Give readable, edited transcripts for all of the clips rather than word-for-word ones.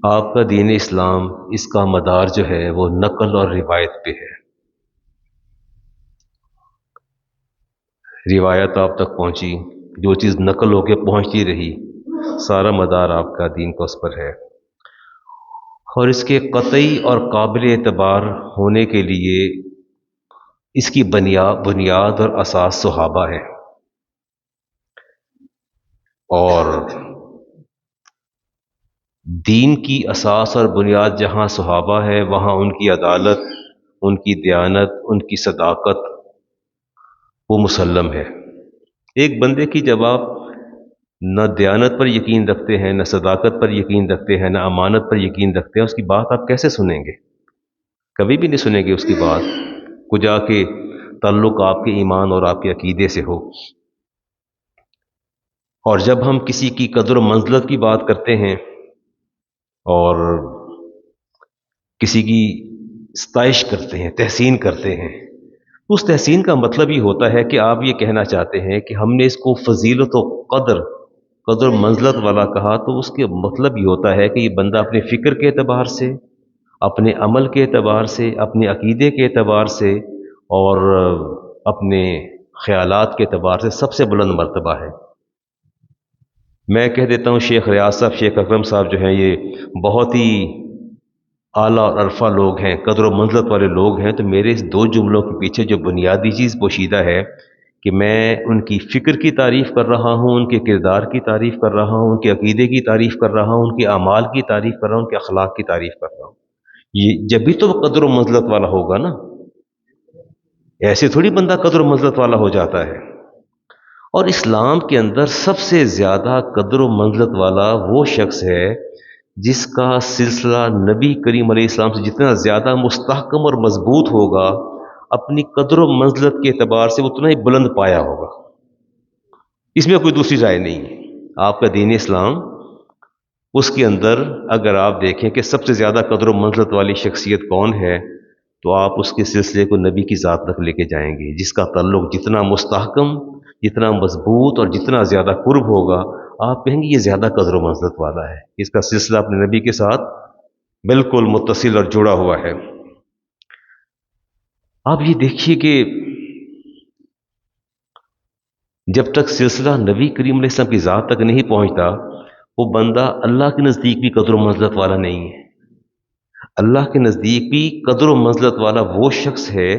آپ کا دین اسلام، اس کا مدار جو ہے وہ نقل اور روایت پہ ہے۔ روایت آپ تک پہنچی، جو چیز نقل ہو کے پہنچتی رہی، سارا مدار آپ کا دین کا اس پر ہے۔ اور اس کے قطعی اور قابل اعتبار ہونے کے لیے اس کی بنیاد اور اساس صحابہ ہے۔ اور دین کی اساس اور بنیاد جہاں صحابہ ہے، وہاں ان کی عدالت، ان کی دیانت، ان کی صداقت وہ مسلم ہے۔ ایک بندے کی جب آپ نہ دیانت پر یقین رکھتے ہیں، نہ صداقت پر یقین رکھتے ہیں، نہ امانت پر یقین رکھتے ہیں، اس کی بات آپ کیسے سنیں گے؟ کبھی بھی نہیں سنیں گے اس کی بات کو، جا کے تعلق آپ کے ایمان اور آپ کے عقیدے سے ہو۔ اور جب ہم کسی کی قدر و منزلت کی بات کرتے ہیں اور کسی کی ستائش کرتے ہیں، تحسین کرتے ہیں، اس تحسین کا مطلب یہ ہوتا ہے کہ آپ یہ کہنا چاہتے ہیں کہ ہم نے اس کو فضیلت و قدر و منزلت والا کہا، تو اس کے مطلب یہ ہوتا ہے کہ یہ بندہ اپنے فکر کے اعتبار سے، اپنے عمل کے اعتبار سے، اپنے عقیدے کے اعتبار سے، اور اپنے خیالات کے اعتبار سے سب سے بلند مرتبہ ہے۔ میں کہہ دیتا ہوں شیخ ریاض صاحب، شیخ اکرم صاحب جو ہیں، یہ بہت ہی اعلیٰ اور عرفہ لوگ ہیں، قدر و منزلت والے لوگ ہیں، تو میرے اس دو جملوں کے پیچھے جو بنیادی چیز پوشیدہ ہے کہ میں ان کی فکر کی تعریف کر رہا ہوں، ان کے کردار کی تعریف کر رہا ہوں، ان کے عقیدے کی تعریف کر رہا ہوں، ان کے اعمال کی تعریف کر رہا ہوں، ان کے اخلاق کی تعریف کر رہا ہوں، یہ جب بھی تو وہ قدر و منزلت والا ہوگا نا۔ ایسے تھوڑی بندہ قدر و منزلت والا ہو جاتا ہے۔ اور اسلام کے اندر سب سے زیادہ قدر و منزلت والا وہ شخص ہے جس کا سلسلہ نبی کریم علیہ السلام سے جتنا زیادہ مستحکم اور مضبوط ہوگا، اپنی قدر و منزلت کے اعتبار سے اتنا ہی بلند پایا ہوگا۔ اس میں کوئی دوسری رائے نہیں ہے۔ آپ کا دین اسلام، اس کے اندر اگر آپ دیکھیں کہ سب سے زیادہ قدر و منزلت والی شخصیت کون ہے، تو آپ اس کے سلسلے کو نبی کی ذات تک لے کے جائیں گے، جس کا تعلق جتنا مستحکم، جتنا مضبوط اور جتنا زیادہ قرب ہوگا، آپ کہیں گے یہ زیادہ قدر و منزلت والا ہے، اس کا سلسلہ اپنے نبی کے ساتھ بالکل متصل اور جڑا ہوا ہے۔ آپ یہ دیکھیے کہ جب تک سلسلہ نبی کریم علیہ السلام کی ذات تک نہیں پہنچتا، وہ بندہ اللہ کے نزدیک بھی قدر و منزلت والا نہیں ہے۔ اللہ کے نزدیک بھی قدر و منزلت والا وہ شخص ہے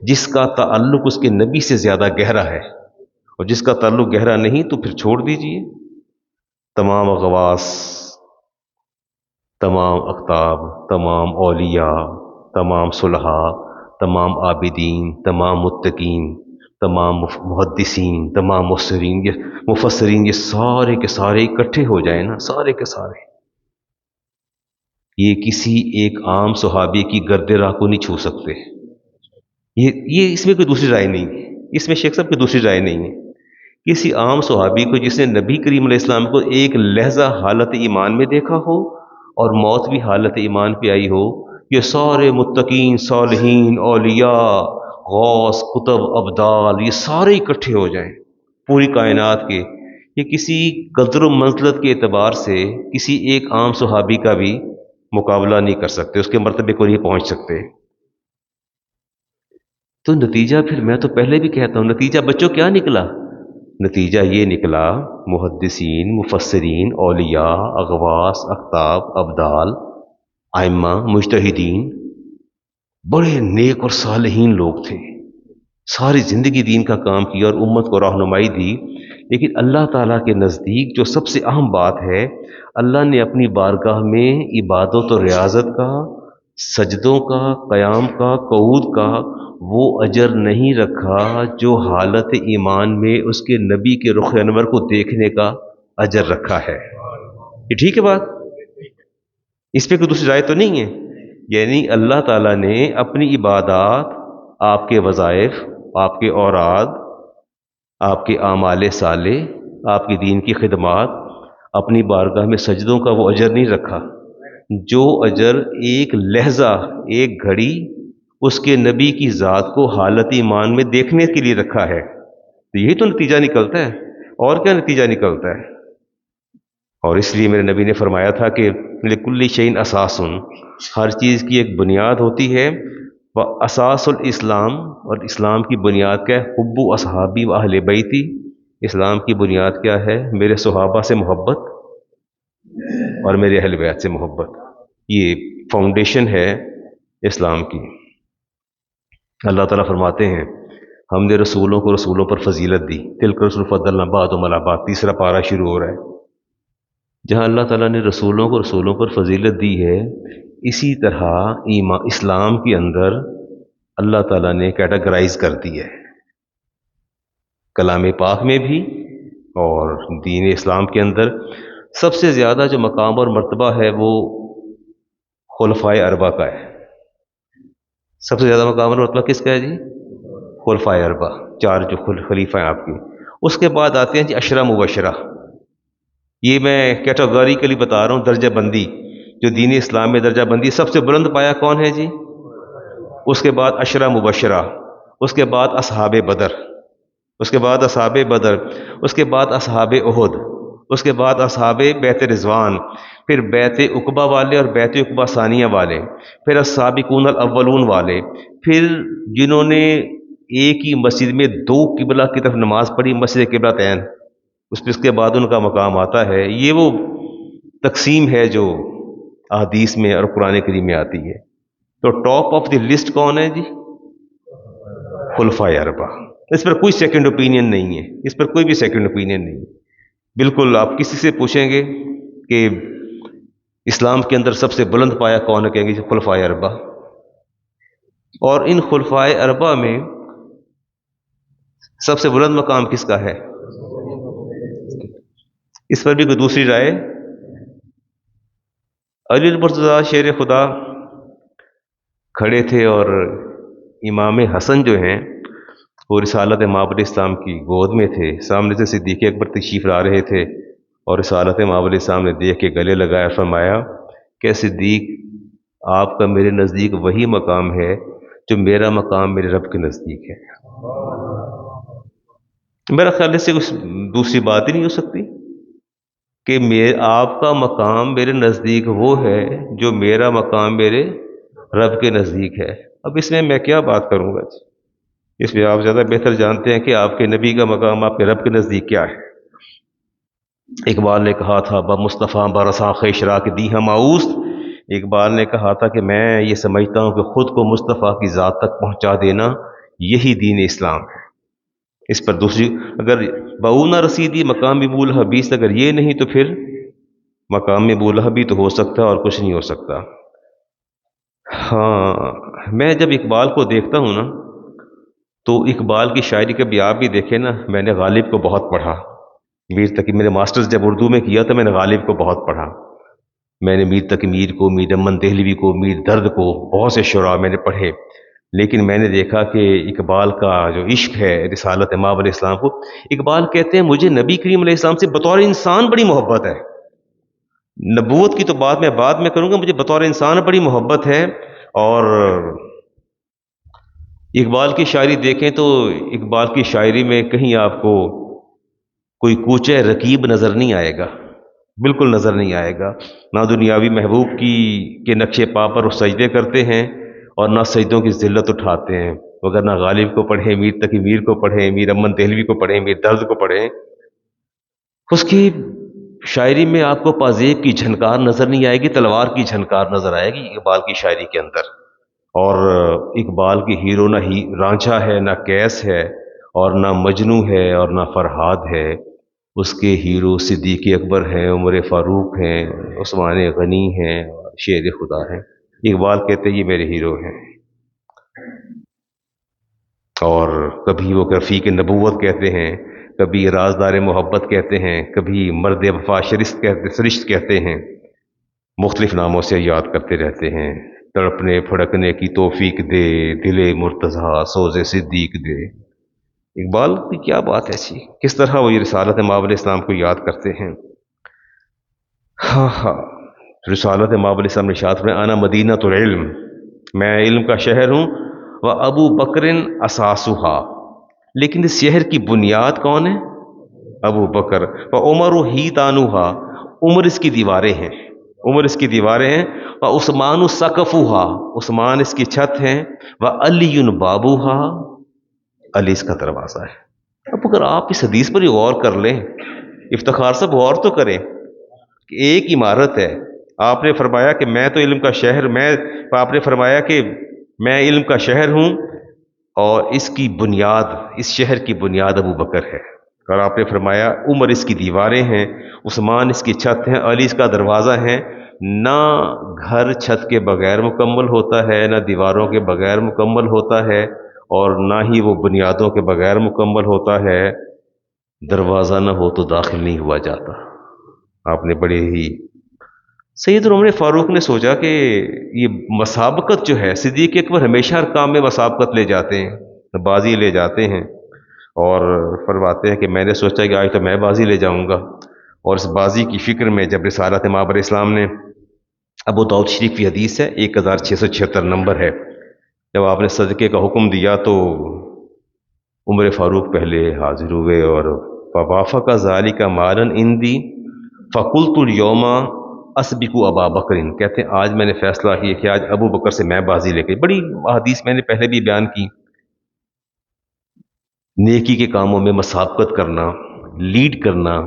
جس کا تعلق اس کے نبی سے زیادہ گہرا ہے، اور جس کا تعلق گہرا نہیں تو پھر چھوڑ دیجئے۔ تمام اغواص، تمام اقطاب، تمام اولیاء، تمام صلحاء، تمام عابدین، تمام متقین، تمام محدثین، تمام مفسرین، یہ سارے کے سارے اکٹھے ہو جائیں نا، سارے کے سارے، یہ کسی ایک عام صحابی کی گرد راہ کو نہیں چھو سکتے۔ یہ اس میں کوئی دوسری رائے نہیں ہے، اس میں شیخ صاحب کی دوسری رائے نہیں ہے۔ کسی عام صحابی کو جس نے نبی کریم علیہ السلام کو ایک لحظہ حالت ایمان میں دیکھا ہو اور موت بھی حالت ایمان پہ آئی ہو، یہ سارے متقین، صالحین، اولیاء، غوث، قطب، ابدال، یہ سارے اکٹھے ہو جائیں پوری کائنات کے، یہ کسی قدر و منزلت کے اعتبار سے کسی ایک عام صحابی کا بھی مقابلہ نہیں کر سکتے، اس کے مرتبے کو نہیں پہنچ سکتے۔ تو نتیجہ پھر میں تو پہلے بھی کہتا ہوں، نتیجہ بچوں کیا نکلا؟ نتیجہ یہ نکلا، محدثین، مفسرین، اولیاء، اغواث، اقطاب، ابدال، ائمہ، مجتہدین، بڑے نیک اور صالحین لوگ تھے، ساری زندگی دین کا کام کیا اور امت کو رہنمائی دی، لیکن اللہ تعالیٰ کے نزدیک جو سب سے اہم بات ہے، اللہ نے اپنی بارگاہ میں عبادت و ریاضت کا، سجدوں کا، قیام کا، قعود کا وہ اجر نہیں رکھا جو حالت ایمان میں اس کے نبی کے رخ انور کو دیکھنے کا اجر رکھا ہے۔ یہ ٹھیک ہے بات؟ اس پہ کوئی دوسری رائے تو نہیں ہے؟ یعنی اللہ تعالیٰ نے اپنی عبادات، آپ کے وظائف، آپ کے اوراد، آپ کے اعمال صالح، آپ کی دین کی خدمات، اپنی بارگاہ میں سجدوں کا وہ اجر نہیں رکھا جو اجر ایک لحظہ، ایک گھڑی اس کے نبی کی ذات کو حالت ایمان میں دیکھنے کے لیے رکھا ہے۔ تو یہی تو نتیجہ نکلتا ہے، اور کیا نتیجہ نکلتا ہے؟ اور اس لیے میرے نبی نے فرمایا تھا کہ لکل شیء اساسن، ہر چیز کی ایک بنیاد ہوتی ہے، وہ اساس الاسلام، اور اسلام کی بنیاد کیا ہے؟ حب اصحابی و اہل بیتی، اسلام کی بنیاد کیا ہے؟ میرے صحابہ سے محبت اور میرے اہل بیت سے محبت، یہ فاؤنڈیشن ہے اسلام کی۔ اللہ تعالیٰ فرماتے ہیں ہم نے رسولوں کو رسولوں پر فضیلت دی، تلک رسول فضلنا بعضهم علی بعض، تیسرا پارہ شروع ہو رہا ہے۔ جہاں اللہ تعالیٰ نے رسولوں کو رسولوں پر فضیلت دی ہے، اسی طرح ایمان اسلام کے اندر اللہ تعالیٰ نے کیٹاگرائز کر دی ہے، کلام پاک میں بھی اور دین اسلام کے اندر سب سے زیادہ جو مقام اور مرتبہ ہے وہ خلفائے اربعہ کا ہے۔ سب سے زیادہ مقام اور مرتبہ کس کا ہے جی؟ خلفائے اربعہ، چار جو خلیفہ ہیں آپ کی۔ اس کے بعد آتے ہیں جی عشرہ مبشرہ، یہ میں کیٹاگوریکلی بتا رہا ہوں، درجہ بندی جو دین اسلام میں درجہ بندی سب سے بلند پایا کون ہے جی؟ اس کے بعد عشرہ مبشرہ، اس کے بعد اصحاب بدر، اس کے بعد اصحاب بدر، اس کے بعد اصحاب احد، اس کے بعد اصحاب بیت رضوان، پھر بیت عقبہ والے اور بیت عقبہ ثانیہ والے، پھر السابقون الاولون والے، پھر جنہوں نے ایک ہی مسجد میں دو قبلہ کی طرف نماز پڑھی، مسجد قبلتین، اس کے بعد ان کا مقام آتا ہے۔ یہ وہ تقسیم ہے جو احادیث میں اور قرآن کریم میں آتی ہے۔ تو ٹاپ آف دی لسٹ کون ہے جی؟ خلفائے اربعہ۔ اس پر کوئی سیکنڈ اوپینین نہیں ہے، اس پر کوئی بھی سیکنڈ اوپینین نہیں ہے۔ بالکل آپ کسی سے پوچھیں گے کہ اسلام کے اندر سب سے بلند پایا کون ہے، کہیں گے خلفائے اربعہ۔ اور ان خلفائے اربعہ میں سب سے بلند مقام کس کا ہے؟ اس پر بھی کوئی دوسری رائے؟ علی المرتضیٰ شیر خدا کھڑے تھے اور امام حسن جو ہیں وہ رسالت مآب الاسلام کی گود میں تھے، سامنے سے صدیق اکبر تشریف لا رہے تھے اور رسالت مآب الاسلام نے دیکھ کے گلے لگایا، فرمایا کہ صدیق آپ کا میرے نزدیک وہی مقام ہے جو میرا مقام میرے رب کے نزدیک ہے۔ میرا خیال اس سے کچھ دوسری بات ہی نہیں ہو سکتی کہ آپ کا مقام میرے نزدیک وہ ہے جو میرا مقام میرے رب کے نزدیک ہے۔ اب اس میں کیا بات کروں گا جی؟ اس میں آپ زیادہ بہتر جانتے ہیں کہ آپ کے نبی کا مقام آپ کے رب کے نزدیک کیا ہے۔ اقبال نے کہا تھا بمصطفیٰ برساں خیشرا کے دی ہم آؤست، اقبال نے کہا تھا کہ میں یہ سمجھتا ہوں کہ خود کو مصطفیٰ کی ذات تک پہنچا دینا یہی دین اسلام ہے۔ اس پر دوسری اگر بؤنا رسیدی مقام ابو الحبیث، اگر یہ نہیں تو پھر مقام ابو الحبی تو ہو سکتا ہے اور کچھ نہیں ہو سکتا۔ ہاں میں جب اقبال کو دیکھتا ہوں نا تو اقبال کی شاعری کبھی آپ بھی دیکھیں نا، میں نے غالب کو بہت پڑھا، میر تقی میں نے ماسٹرز جب اردو میں کیا تو میں نے غالب کو بہت پڑھا، میں نے میر تقی میر کو، میر امن دہلوی کو، میر درد کو، بہت سے شعراء میں نے پڑھے، لیکن میں نے دیکھا کہ اقبال کا جو عشق ہے رسالت مآب علیہ السلام کو، اقبال کہتے ہیں مجھے نبی کریم علیہ السلام سے بطور انسان بڑی محبت ہے، نبوت کی تو بات میں بعد میں کروں گا، مجھے بطور انسان بڑی محبت ہے۔ اور اقبال کی شاعری دیکھیں تو اقبال کی شاعری میں کہیں آپ کو کوئی کوچہ رکیب نظر نہیں آئے گا، بالکل نظر نہیں آئے گا، نہ دنیاوی محبوب کی کے نقش پا پر وہ سجدے کرتے ہیں اور نہ سجدوں کی ذلت اٹھاتے ہیں، مگر نہ غالب کو پڑھیں، میر تقی میر کو پڑھیں، میر امن دہلوی کو پڑھیں، میر درد کو پڑھیں، اس کی شاعری میں آپ کو پازیب کی جھنکار نظر نہیں آئے گی، تلوار کی جھنکار نظر آئے گی اقبال کی شاعری کے اندر۔ اور اقبال کی ہیرو نہ ہی رانجھا ہے، نہ کیس ہے، اور نہ مجنوں ہے اور نہ فرہاد ہے، اس کے ہیرو صدیق اکبر ہیں، عمر فاروق ہیں، عثمان غنی ہیں، شیر خدا ہیں۔ اقبال کہتے ہیں یہ میرے ہیرو ہیں، اور کبھی وہ رفیق نبوت کہتے ہیں، کبھی رازدار محبت کہتے ہیں، کبھی مرد وفا سرشت کہتے ہیں، مختلف ناموں سے یاد کرتے رہتے ہیں۔ تڑپنے پھڑکنے کی توفیق دے، دل مرتضیٰ سوز صدیق دے۔ اقبال کی کیا بات ہے جی، کس طرح وہ یہ رسالت مآب علیہ السلام کو یاد کرتے ہیں۔ ہاں رسالت مآب علیہ السلام نے ارشاد فرمایا انا مدینۃ العلم، میں علم کا شہر ہوں، و ابو بکر اساسھا، لیکن اس شہر کی بنیاد کون ہے؟ ابو بکر، و عمر ہی تانوہا، عمر اس کی دیواریں ہیں، عمر اس کی دیواریں ہیں، و عثمان سقفھا، عثمان اس کی چھت ہیں، و علی بابوہا، علی اس کا دروازہ ہے۔ اب اگر آپ اس حدیث پر ہی غور کر لیں، افتخار سے غور تو کریں کہ ایک عمارت ہے، آپ نے فرمایا کہ میں تو علم کا شہر، آپ نے فرمایا کہ میں علم کا شہر ہوں، اور اس کی بنیاد، اس شہر کی بنیاد ابو بکر ہے، اور آپ نے فرمایا عمر اس کی دیواریں ہیں، عثمان اس کی چھت ہیں، علی اس کا دروازہ ہے۔ نہ گھر چھت کے بغیر مکمل ہوتا ہے، نہ دیواروں کے بغیر مکمل ہوتا ہے، اور نہ ہی وہ بنیادوں کے بغیر مکمل ہوتا ہے۔ دروازہ نہ ہو تو داخل نہیں ہوا جاتا۔ آپ نے بڑے ہی سید عمر فاروق نے سوچا کہ یہ مسابقت جو ہے، صدیق اکبر ہمیشہ ہر کام میں مسابقت لے جاتے ہیں، بازی لے جاتے ہیں، اور فرماتے ہیں کہ میں نے سوچا کہ آج تو میں بازی لے جاؤں گا، اور اس بازی کی فکر میں جب رسالت مآب علیہ السلام نے، ابو داؤد شریف کی حدیث ہے، 1676 نمبر ہے، جب آپ نے صدقے کا حکم دیا تو عمر فاروق پہلے حاضر ہوئے، اور فوافق ذالک مالا عندی فقلت اليوم اسبق ابا بکر، کہتے ہیں آج میں نے فیصلہ کیا کہ آج ابو بکر سے میں بازی لے کے، بڑی حدیث میں نے پہلے بھی بیان کی، نیکی کے کاموں میں مسابقت کرنا، لیڈ کرنا،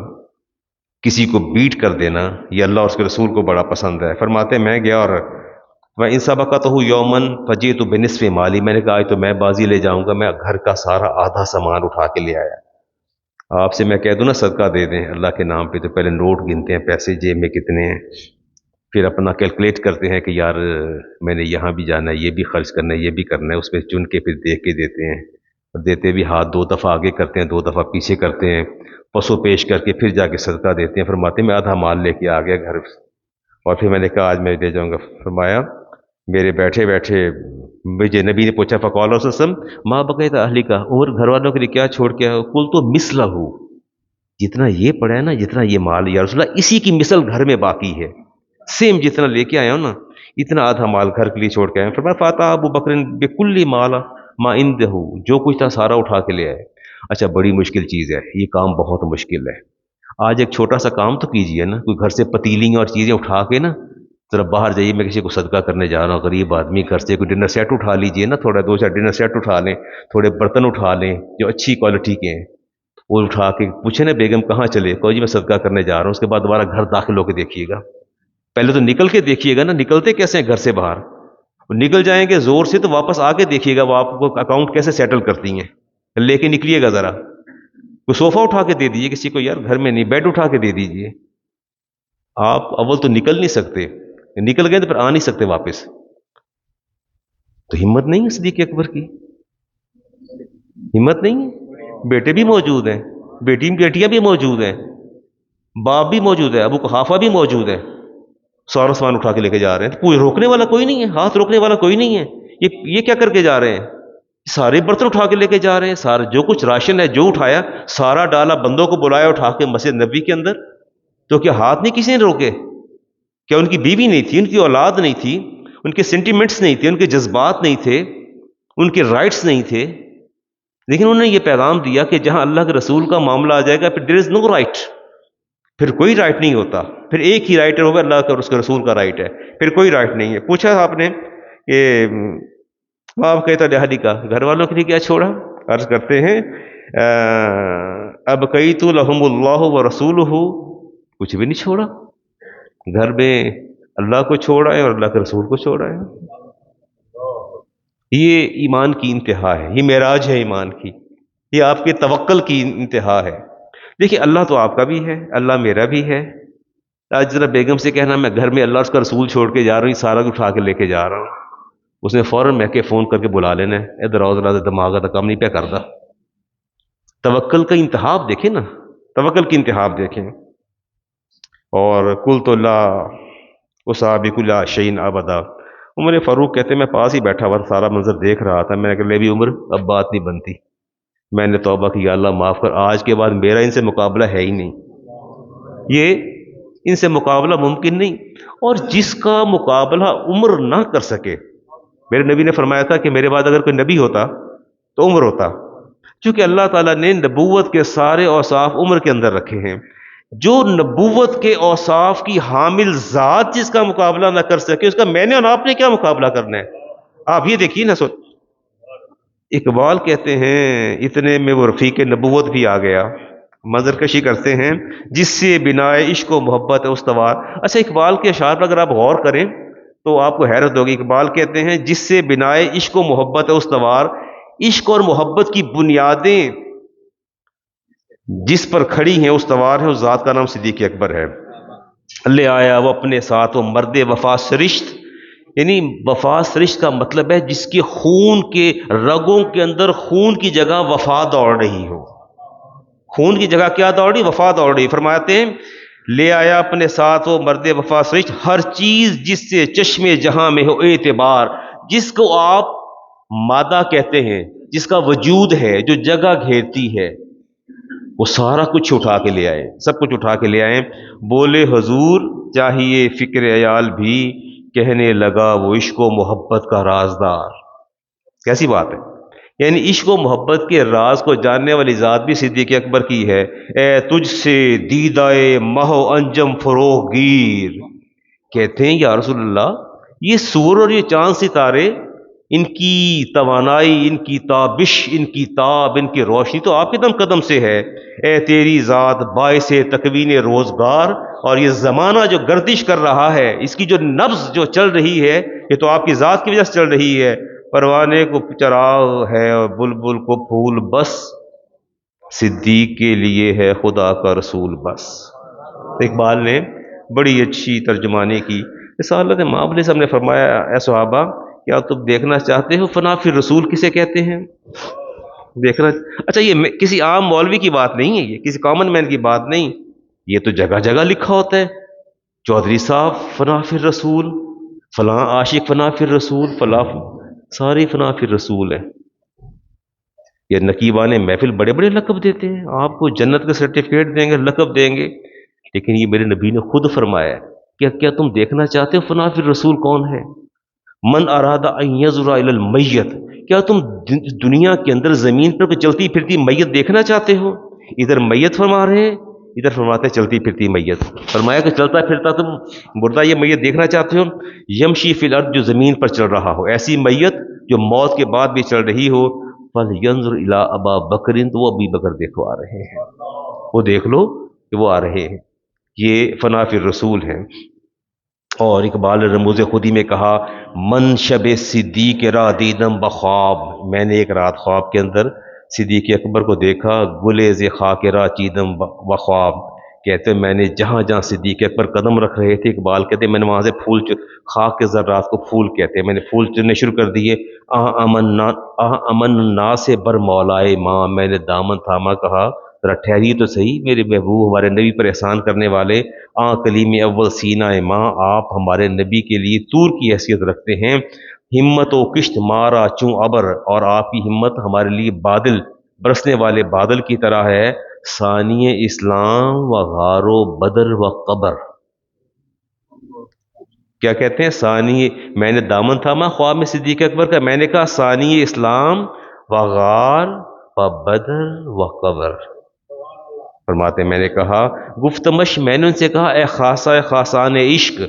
کسی کو بیٹ کر دینا، یہ اللہ اور اس کے رسول کو بڑا پسند ہے۔ فرماتے ہیں میں گیا، اور میں ان سبقتہ یومن فجئت بنصف مالی، میں نے کہا آج تو میں بازی لے جاؤں گا، میں گھر کا سارا آدھا سامان اٹھا کے لے آیا۔ آپ سے میں کہہ دوں نا صدقہ دے دیں اللہ کے نام پہ، تو پہلے نوٹ گنتے ہیں، پیسے جیب میں کتنے ہیں، پھر اپنا کیلکولیٹ کرتے ہیں کہ یار میں نے یہاں بھی جانا ہے، یہ بھی خرچ کرنا ہے، یہ بھی کرنا ہے، اس میں چن کے پھر دیکھ کے دیتے ہیں، اور دیتے بھی ہاتھ 2 دفعہ آگے کرتے ہیں، 2 دفعہ پیچھے کرتے ہیں، پسو پیش کر کے پھر جا کے صدقہ دیتے ہیں۔ فرماتے ہیں میں آدھا مال لے کے آ گیا گھر، اور پھر میں نے کہا آج میں دے جاؤں گا۔ فرمایا میرے بیٹھے بیٹھے مجھے نبی نے پوچھا فقال وسلم ماں بقیت اہلی کا، عمر گھر والوں کے لیے کیا چھوڑ کے آؤ؟ کل تو مثلہ، جتنا یہ پڑا ہے نا، جتنا یہ مال یا رسول اللہ اسی کی مثل گھر میں باقی ہے، سیم جتنا لے کے آیا ہوں نا، اتنا آدھا مال گھر کے لیے چھوڑ کے آیا ہوں۔ فرمایا فاتا ابو بکر بکل مال ما عنده، جو کچھ تھا سارا اٹھا کے لے آئے۔ اچھا بڑی مشکل چیز ہے یہ کام، بہت مشکل ہے۔ آج ایک چھوٹا سا کام تو کیجئے نا، کوئی گھر سے پتیلیاں اور چیزیں اٹھا کے نا ذرا باہر جائیے، میں کسی کو صدقہ کرنے جا رہا ہوں، غریب آدمی، گھر سے کوئی ڈنر سیٹ اٹھا لیجئے نا، تھوڑا 2 4 ڈنر سیٹ اٹھا لیں، تھوڑے برتن اٹھا لیں جو اچھی کوالٹی کے ہیں، وہ اٹھا کے پوچھے نا بیگم کہاں چلے، کہو جی میں صدقہ کرنے جا رہا ہوں، اس کے بعد دوبارہ گھر داخل ہو کے دیکھیے گا، پہلے تو نکل کے دیکھیے گا نا، نکلتے کیسے ہیں گھر سے باہر، وہ نکل جائیں گے زور سے تو واپس آ کے دیکھیے گا وہ آپ کو اکاؤنٹ کیسے سیٹل کرتی ہیں، لے کے نکلیے گا ذرا، کوئی صوفہ اٹھا کے دے دیجیے کسی کو، یار گھر میں نہیں، بیڈ اٹھا کے دے دیجیے، آپ اول تو نکل نہیں سکتے، نکل گئے تو پھر آ نہیں سکتے واپس، تو ہمت نہیں ہے صدیق اکبر کی، ہمت نہیں ہے، بیٹے بھی موجود ہیں، بیٹیاں بھی موجود ہیں، باپ بھی موجود ہے، ابو قحافہ بھی موجود ہے، سارا سامان اٹھا کے لے کے جا رہے ہیں، کوئی روکنے والا کوئی نہیں ہے، ہاتھ روکنے والا کوئی نہیں ہے، یہ کیا کر کے جا رہے ہیں، سارے برتن اٹھا کے لے کے جا رہے ہیں، سارا جو کچھ راشن ہے جو اٹھایا سارا ڈالا، بندوں کو بلایا اٹھا کے مسجد نبی کے اندر، تو کیا ہاتھ نہیں کسی نے روکے؟ کیا ان کی بیوی نہیں تھی، ان کی اولاد نہیں تھی، ان کے سینٹیمنٹس نہیں تھے، ان کے جذبات نہیں تھے، ان کے رائٹس نہیں تھے، لیکن انہوں نے یہ پیغام دیا کہ جہاں اللہ کے رسول کا معاملہ آ جائے گا پھر دیر از نو رائٹ، پھر کوئی رائٹ نہیں ہوتا، پھر ایک ہی رائٹ ہوگا اللہ کا اور اس کے رسول کا رائٹ ہے، پھر کوئی رائٹ نہیں ہے۔ پوچھا آپ نے کہ آپ کہتا دہلی کا گھر والوں کے لیے کیا چھوڑا؟ عرض کرتے ہیں اب کئی تو لحم اللہ و رسول، کچھ بھی نہیں چھوڑا، گھر میں اللہ کو چھوڑا ہے اور اللہ کے رسول کو چھوڑا ہے۔ یہ ایمان کی انتہا ہے، یہ معراج ہے ایمان کی، یہ آپ کے توکل کی انتہا ہے۔ دیکھیے اللہ تو آپ کا بھی ہے، اللہ میرا بھی ہے، آج ذرا بیگم سے کہنا میں گھر میں اللہ اور اس کا رسول چھوڑ کے جا رہا ہوں، سارا اٹھا کے لے کے جا رہا ہوں، اس نے فوراً میں کے فون کر کے بلا لینا ہے، ادھر آؤ ذرا، دماغ کا کام نہیں پہ کرتا۔ توکل کا انتہا دیکھیں نا، توکل کی انتہا دیکھیں۔ اور کل تو اللہ اصابق اللہ شعین ابدا، عمر فاروق کہتے ہیں میں پاس ہی بیٹھا ہوا سارا منظر دیکھ رہا تھا، میں نے کہا لے بھی عمر اب بات نہیں بنتی، میں نے توبہ کی یا اللہ معاف کر، آج کے بعد میرا ان سے مقابلہ ہے ہی نہیں، یہ ان سے مقابلہ ممکن نہیں، اور جس کا مقابلہ عمر نہ کر سکے، میرے نبی نے فرمایا تھا کہ میرے بعد اگر کوئی نبی ہوتا تو عمر ہوتا، چونکہ اللہ تعالیٰ نے نبوت کے سارے اوصاف عمر کے اندر رکھے ہیں، جو نبوت کے اوصاف کی حامل ذات جس کا مقابلہ نہ کر سکے، اس کا میں نے اور آپ نے کیا مقابلہ کرنا ہے؟ آپ یہ دیکھیے نا. اقبال کہتے ہیں اتنے میں وہ رفیق نبوت بھی آ گیا. منظر کشی کرتے ہیں جس سے بنائے عشق و محبت استوار. اچھا، اقبال کے اشعار پر اگر آپ غور کریں تو آپ کو حیرت ہوگی. اقبال کہتے ہیں جس سے بنائے عشق و محبت استوار، عشق اور محبت کی بنیادیں جس پر کھڑی ہیں استوار ہے، اس ذات کا نام صدیق اکبر ہے. لے آیا وہ اپنے ساتھ وہ مرد وفا سرشت. یعنی وفا سرشت کا مطلب ہے جس کے خون کے رگوں کے اندر خون کی جگہ وفا دوڑ رہی ہو. خون کی جگہ کیا دوڑ رہی؟ وفا دوڑ رہی. فرماتے ہیں لے آیا اپنے ساتھ وہ مرد وفا سرشت، ہر چیز جس سے چشمے جہاں میں ہو اعتبار. جس کو آپ مادہ کہتے ہیں، جس کا وجود ہے، جو جگہ گھیرتی ہے، وہ سارا کچھ اٹھا کے لے آئے، سب کچھ اٹھا کے لے آئے. بولے حضور چاہیے فکر عیال بھی، کہنے لگا وہ عشق و محبت کا رازدار. کیسی بات ہے؟ یعنی عشق و محبت کے راز کو جاننے والی ذات بھی صدیق اکبر کی ہے. اے تجھ سے دیدائے مہ و انجم فروغ گیر. کہتے ہیں یا رسول اللہ، یہ سور اور یہ چاند ستارے، ان کی توانائی، ان کی تابش، ان کی تاب، ان کی روشنی تو آپ کے دم قدم سے ہے. اے تیری ذات باعث تکوین روزگار. اور یہ زمانہ جو گردش کر رہا ہے، اس کی جو نبض جو چل رہی ہے، یہ تو آپ کی ذات کی وجہ سے چل رہی ہے. پروانے کو چراغ ہے اور بلبل کو پھول بس، صدیق کے لیے ہے خدا کا رسول بس. اقبال نے بڑی اچھی ترجمانی کی. رسالت مآب علیہ السلام نے فرمایا اے صحابہ، کیا تم دیکھنا چاہتے ہو فنا فی رسول کسے کہتے ہیں؟ دیکھنا. اچھا، یہ کسی عام مولوی کی بات نہیں ہے، یہ کسی کامن مین کی بات نہیں، یہ تو جگہ جگہ لکھا ہوتا ہے. چودھری صاحب فنا فی رسول، فلاں عاشق فنا فی رسول، فلاں ساری فنا فی رسول ہے. یہ نقیبان محفل بڑے بڑے لقب دیتے ہیں، آپ کو جنت کا سرٹیفکیٹ دیں گے، لقب دیں گے، لیکن یہ میرے نبی نے خود فرمایا ہے کیا تم دیکھنا چاہتے ہو فنا فی رسول کون ہے؟ من اراد ان یزر الی المیت. کیا تم دنیا کے اندر زمین پر کوئی چلتی پھرتی میت دیکھنا چاہتے ہو؟ ادھر میت فرما رہے ہیں، ادھر فرماتے ہیں چلتی پھرتی میت. فرمایا کہ چلتا پھرتا تم مردہ یہ میت دیکھنا چاہتے ہو؟ یمشی فی الارض، جو زمین پر چل رہا ہو، ایسی میت جو موت کے بعد بھی چل رہی ہو. فلینظر الی ابا بکر، تو وہ ابی بکر دیکھو آ رہے ہیں، وہ دیکھ لو کہ وہ آ رہے ہیں. یہ فنا فی الرسول ہیں. اور اقبال نے رموز خودی میں کہا من شب صدیق را دیدم بخواب. میں نے ایک رات خواب کے اندر صدیق اکبر کو دیکھا، گلیز خاک را چیدم بخواب. کہتے ہیں میں نے جہاں جہاں صدیق اکبر قدم رکھ رہے تھے، اقبال کہتے ہیں میں نے وہاں سے خاک کے ذرات کو پھول کہتے ہیں، میں نے پھول چننے شروع کر دیے. امن نا سے بر مولائے ماں. میں نے دامن تھاما، کہا ذرا ٹھہریے تو صحیح میرے محبوب ہمارے نبی پر احسان کرنے والے. کلیم اول سینہ ماں، آپ ہمارے نبی کے لیے طور کی حیثیت رکھتے ہیں. ہمت و کشت مارا چوں ابر، اور آپ کی ہمت ہمارے لیے بادل، برسنے والے بادل کی طرح ہے. ثانی اسلام و غار و بدر و قبر. کیا کہتے ہیں؟ ثانی، میں نے دامن تھاما خواب میں صدیق اکبر کا، میں نے کہا ثانی اسلام و غار و بدر و قبر. فرماتے میں نے کہا گفتمش، میں نے ان سے کہا اے خاصہ خاصان عشق،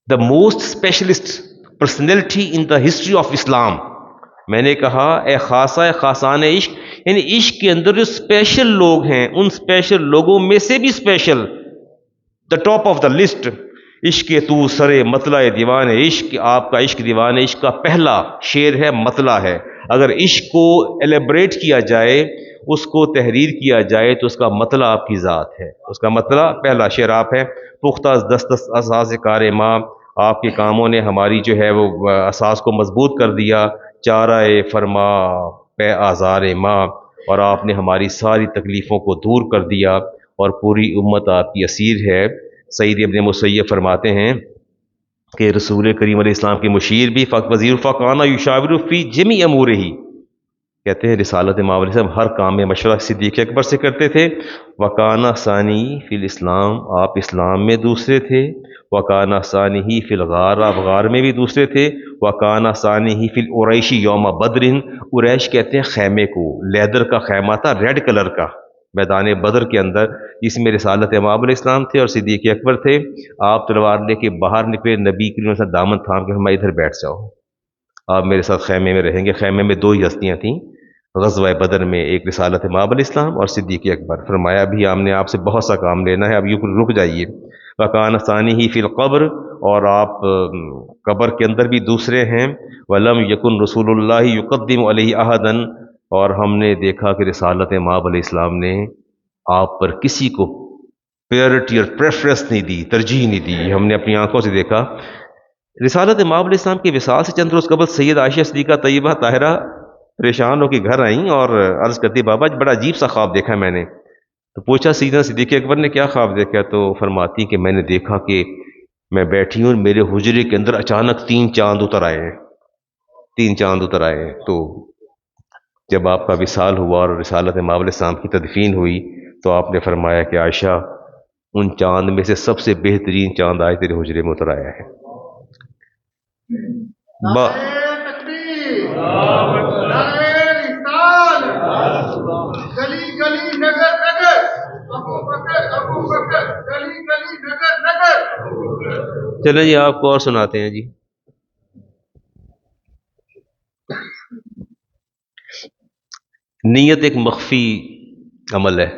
the most specialist personality in the history of Islam. میں نے کہا اے خاصہ خاصان عشق، یعنی عشق کے اندر جو اسپیشل لوگ ہیں، ان اسپیشل لوگوں میں سے بھی special, the top of the list. عشق تو سرے مطلع دیوان عشق. آپ کا عشق دیوان عشق کا پہلا شعر ہے، مطلع ہے. اگر عشق کو ایلیبریٹ کیا جائے، اس کو تحریر کیا جائے، تو اس کا مطلع آپ کی ذات ہے. اس کا مطلع پہلا شعر آپ ہے. پختہ دست اساس کار ماں، آپ کے کاموں نے ہماری جو ہے وہ اساس کو مضبوط کر دیا. چارہ فرما پہ آزار ماں، اور آپ نے ہماری ساری تکلیفوں کو دور کر دیا، اور پوری امت آپ کی اسیر ہے. سعید ابن مسیب فرماتے ہیں کہ رسول کریم علیہ السلام کے مشیر بھی وزیر فقانہ یشاور فی جمی امور ہی. کہتے ہیں رسالت مآب علیہ السلام ہر کام میں مشورہ صدیق اکبر سے کرتے تھے. وکانہ ثانی فی الاسلام، آپ اسلام میں دوسرے تھے. وکانہ ثانی ہی فی الغار، آپ غار میں بھی دوسرے تھے. وکانہ ثانی ہی فی العریشی یوم بدر. عریش کہتے ہیں خیمے کو، لیدر کا خیمہ تھا ریڈ کلر کا، میدان بدر کے اندر، جس میں رسالت امام علیہ السلام تھے اور صدیق اکبر تھے۔ آپ تلوار لے کے باہر نکلے، نبی کریم صلی اللہ علیہ وسلم دامن تھام کے فرمایا ادھر بیٹھ جاؤ، آپ میرے ساتھ خیمے میں رہیں گے۔ خیمے میں دو ہی ہستیاں تھیں غزوہ بدر میں، ایک رسالت امام علیہ السلام اور صدیق اکبر۔ فرمایا ابھی ہم نے آپ سے بہت سا کام لینا ہے، اب یہ رک جائیے۔ وکان ثانی ہی فی القبر، اور آپ قبر کے اندر بھی دوسرے ہیں۔ ولم یکن رسول اللہ یقدم علیہ احدا، اور ہم نے دیکھا کہ رسالت امام علیہ السلام نے آپ پر کسی کو پیورٹی اور پریفرنس نہیں دی، ترجیح نہیں دی، ہم نے اپنی آنکھوں سے دیکھا۔ رسالت امام علیہ السلام کے وصال سے چند روز قبل سید عائشہ صدیقہ طیبہ طاہرہ پریشان ہو کے گھر آئیں اور عرض کرتی بابا بڑا عجیب سا خواب دیکھا میں نے۔ تو پوچھا سیدنا صدیق اکبر نے کیا خواب دیکھا؟ تو فرماتی کہ میں نے دیکھا کہ میں بیٹھی ہوں، میرے حجرے کے اندر اچانک 3 چاند اتر آئے ہیں، 3 چاند اتر آئے ہیں۔ تو جب آپ کا وصال ہوا اور رسالت امام علیہ السلام کی تدفین ہوئی تو آپ نے فرمایا کہ عائشہ ان چاند میں سے سب سے بہترین چاند آج تیرے حجرے میں اتر آیا ہے۔ چلیں جی آپ کو اور سناتے ہیں جی۔ نیت ایک مخفی عمل ہے،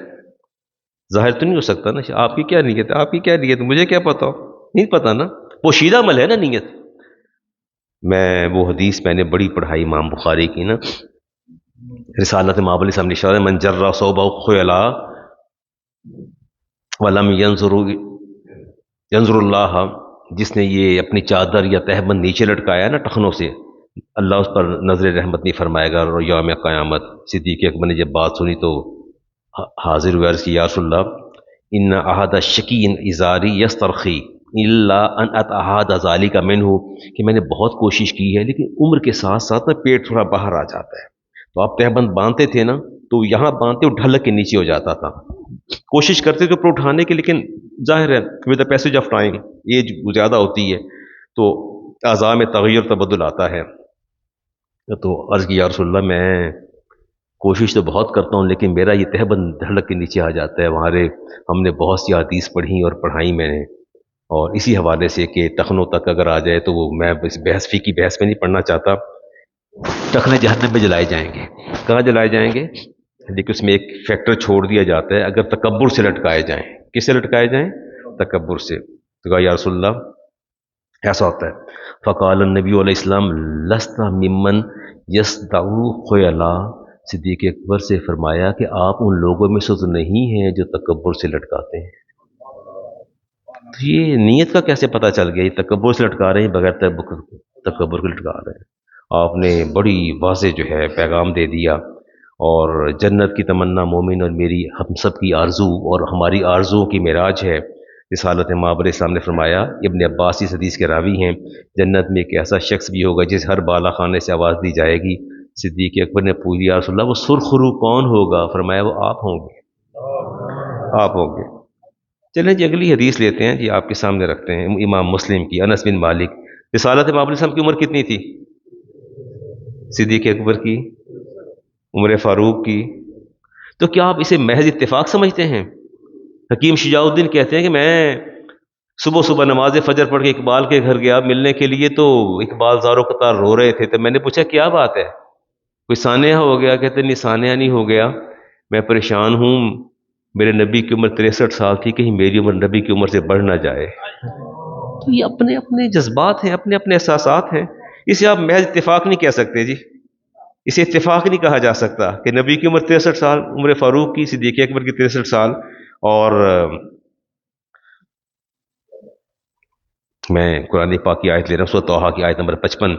ظاہر تو نہیں ہو سکتا نا، آپ کی کیا نیت ہے، آپ کی کیا نیت ہے، مجھے کیا پتا ہو، نہیں پتا نا، پوشیدہ عمل ہے نا نیت۔ میں وہ حدیث میں نے بڑی پڑھائی امام بخاری کی نا، رسالت امام علیہ السلام نے اشارہ من جر ثوبہ خیلا ولم ینظر اللہ، جس نے یہ اپنی چادر یا تہبند نیچے لٹکایا نا ٹخنوں سے، اللہ اس پر نظر رحمت نہیں فرمائے گا اور یوم قیامت۔ صدیق اکبر نے جب بات سنی تو حاضر ہوئے، عرض کی یا رسول اللہ ان احد شکی ازاری یسترخی الا ان اتحاد ذالک منہ، کہ میں نے بہت کوشش کی ہے لیکن عمر کے ساتھ ساتھ نا پیٹ تھوڑا باہر آ جاتا ہے، تو آپ تہبند باندھتے تھے نا تو یہاں باندھتے وہ ڈھلک کے نیچے ہو جاتا تھا، کوشش کرتے تھے اوپر اٹھانے کی، لیکن ظاہر ہے with the passage of time age زیادہ ہوتی ہے تو اعضاء میں تغیر تبدل آتا ہے۔ تو عرض کی یا رسول اللہ میں کوشش تو بہت کرتا ہوں لیکن میرا یہ تہبند ڈھلک کے نیچے آ جاتا ہے۔ ہمارے ہم نے بہت سی حدیث پڑھی اور پڑھائی میں نے، اور اسی حوالے سے کہ ٹخنوں تک اگر آ جائے تو وہ میں اس بحث فی کی بحث میں نہیں پڑھنا چاہتا۔ ٹخنے جہنم میں جلائے جائیں گے، کہاں جلائے جائیں گے؟ لیکن اس میں ایک فیکٹر چھوڑ دیا جاتا ہے، اگر تکبر سے لٹکائے جائیں۔ کس سے لٹکائے جائیں؟ تکبر سے۔ تو کہا یا رسول اللہ ایسا ہوتا ہے۔ فقال النبی علیہ السلام لست ممن یصدع خیلا، صدیق اکبر سے فرمایا کہ آپ ان لوگوں میں سے تو نہیں ہیں جو تکبر سے لٹکاتے ہیں۔ تو یہ نیت کا کیسے پتہ چل گیا؟ یہ تکبر سے لٹکا رہے ہیں، بغیر تکبر کے لٹکا رہے ہیں۔ آپ نے بڑی واضح جو ہے پیغام دے دیا، اور جنت کی تمنا مومن اور میری ہم سب کی آرزو اور ہماری آرزوؤں کی معراج ہے۔ رسالت امام علیہ السلام نے فرمایا، ابن عباس اس حدیث کے راوی ہیں، جنت میں ایک ایسا شخص بھی ہوگا جس ہر بالا خانے سے آواز دی جائے گی۔ صدیق اکبر نے پوچھا یا رسول اللہ وہ سرخرو کون ہوگا؟ فرمایا وہ آپ ہوں گے، آپ ہوں گے۔ چلیں جی اگلی حدیث لیتے ہیں جی، آپ کے سامنے رکھتے ہیں، امام مسلم کی، انس بن مالک۔ رسالت امام علیہ السلام کی عمر کتنی تھی؟ صدیق اکبر کی، عمر فاروق کی۔ تو کیا آپ اسے محض اتفاق سمجھتے ہیں؟ حکیم شجاع الدین کہتے ہیں کہ میں صبح صبح نماز فجر پڑھ کے اقبال کے گھر گیا ملنے کے لیے، تو اقبال زار و قطار رو رہے تھے، تو میں نے پوچھا کیا بات ہے، کوئی سانحہ ہو گیا؟ کہتے نہیں سانحہ نہیں ہو گیا، میں پریشان ہوں، میرے نبی کی عمر 63 سال تھی، کہیں میری عمر نبی کی عمر سے بڑھ نہ جائے۔ تو یہ اپنے اپنے جذبات ہیں، اپنے اپنے احساسات ہیں، اسے آپ محض اتفاق نہیں کہہ سکتے جی، اسے اتفاق نہیں کہا جا سکتا کہ نبی کی عمر 63 سال، عمر فاروق کی، صدیق اکبر کی 63 سال، اور میں قرآن پاک کی آیت لے رہا ہوں، سورۃ طٰہٰ کی آیت نمبر 55،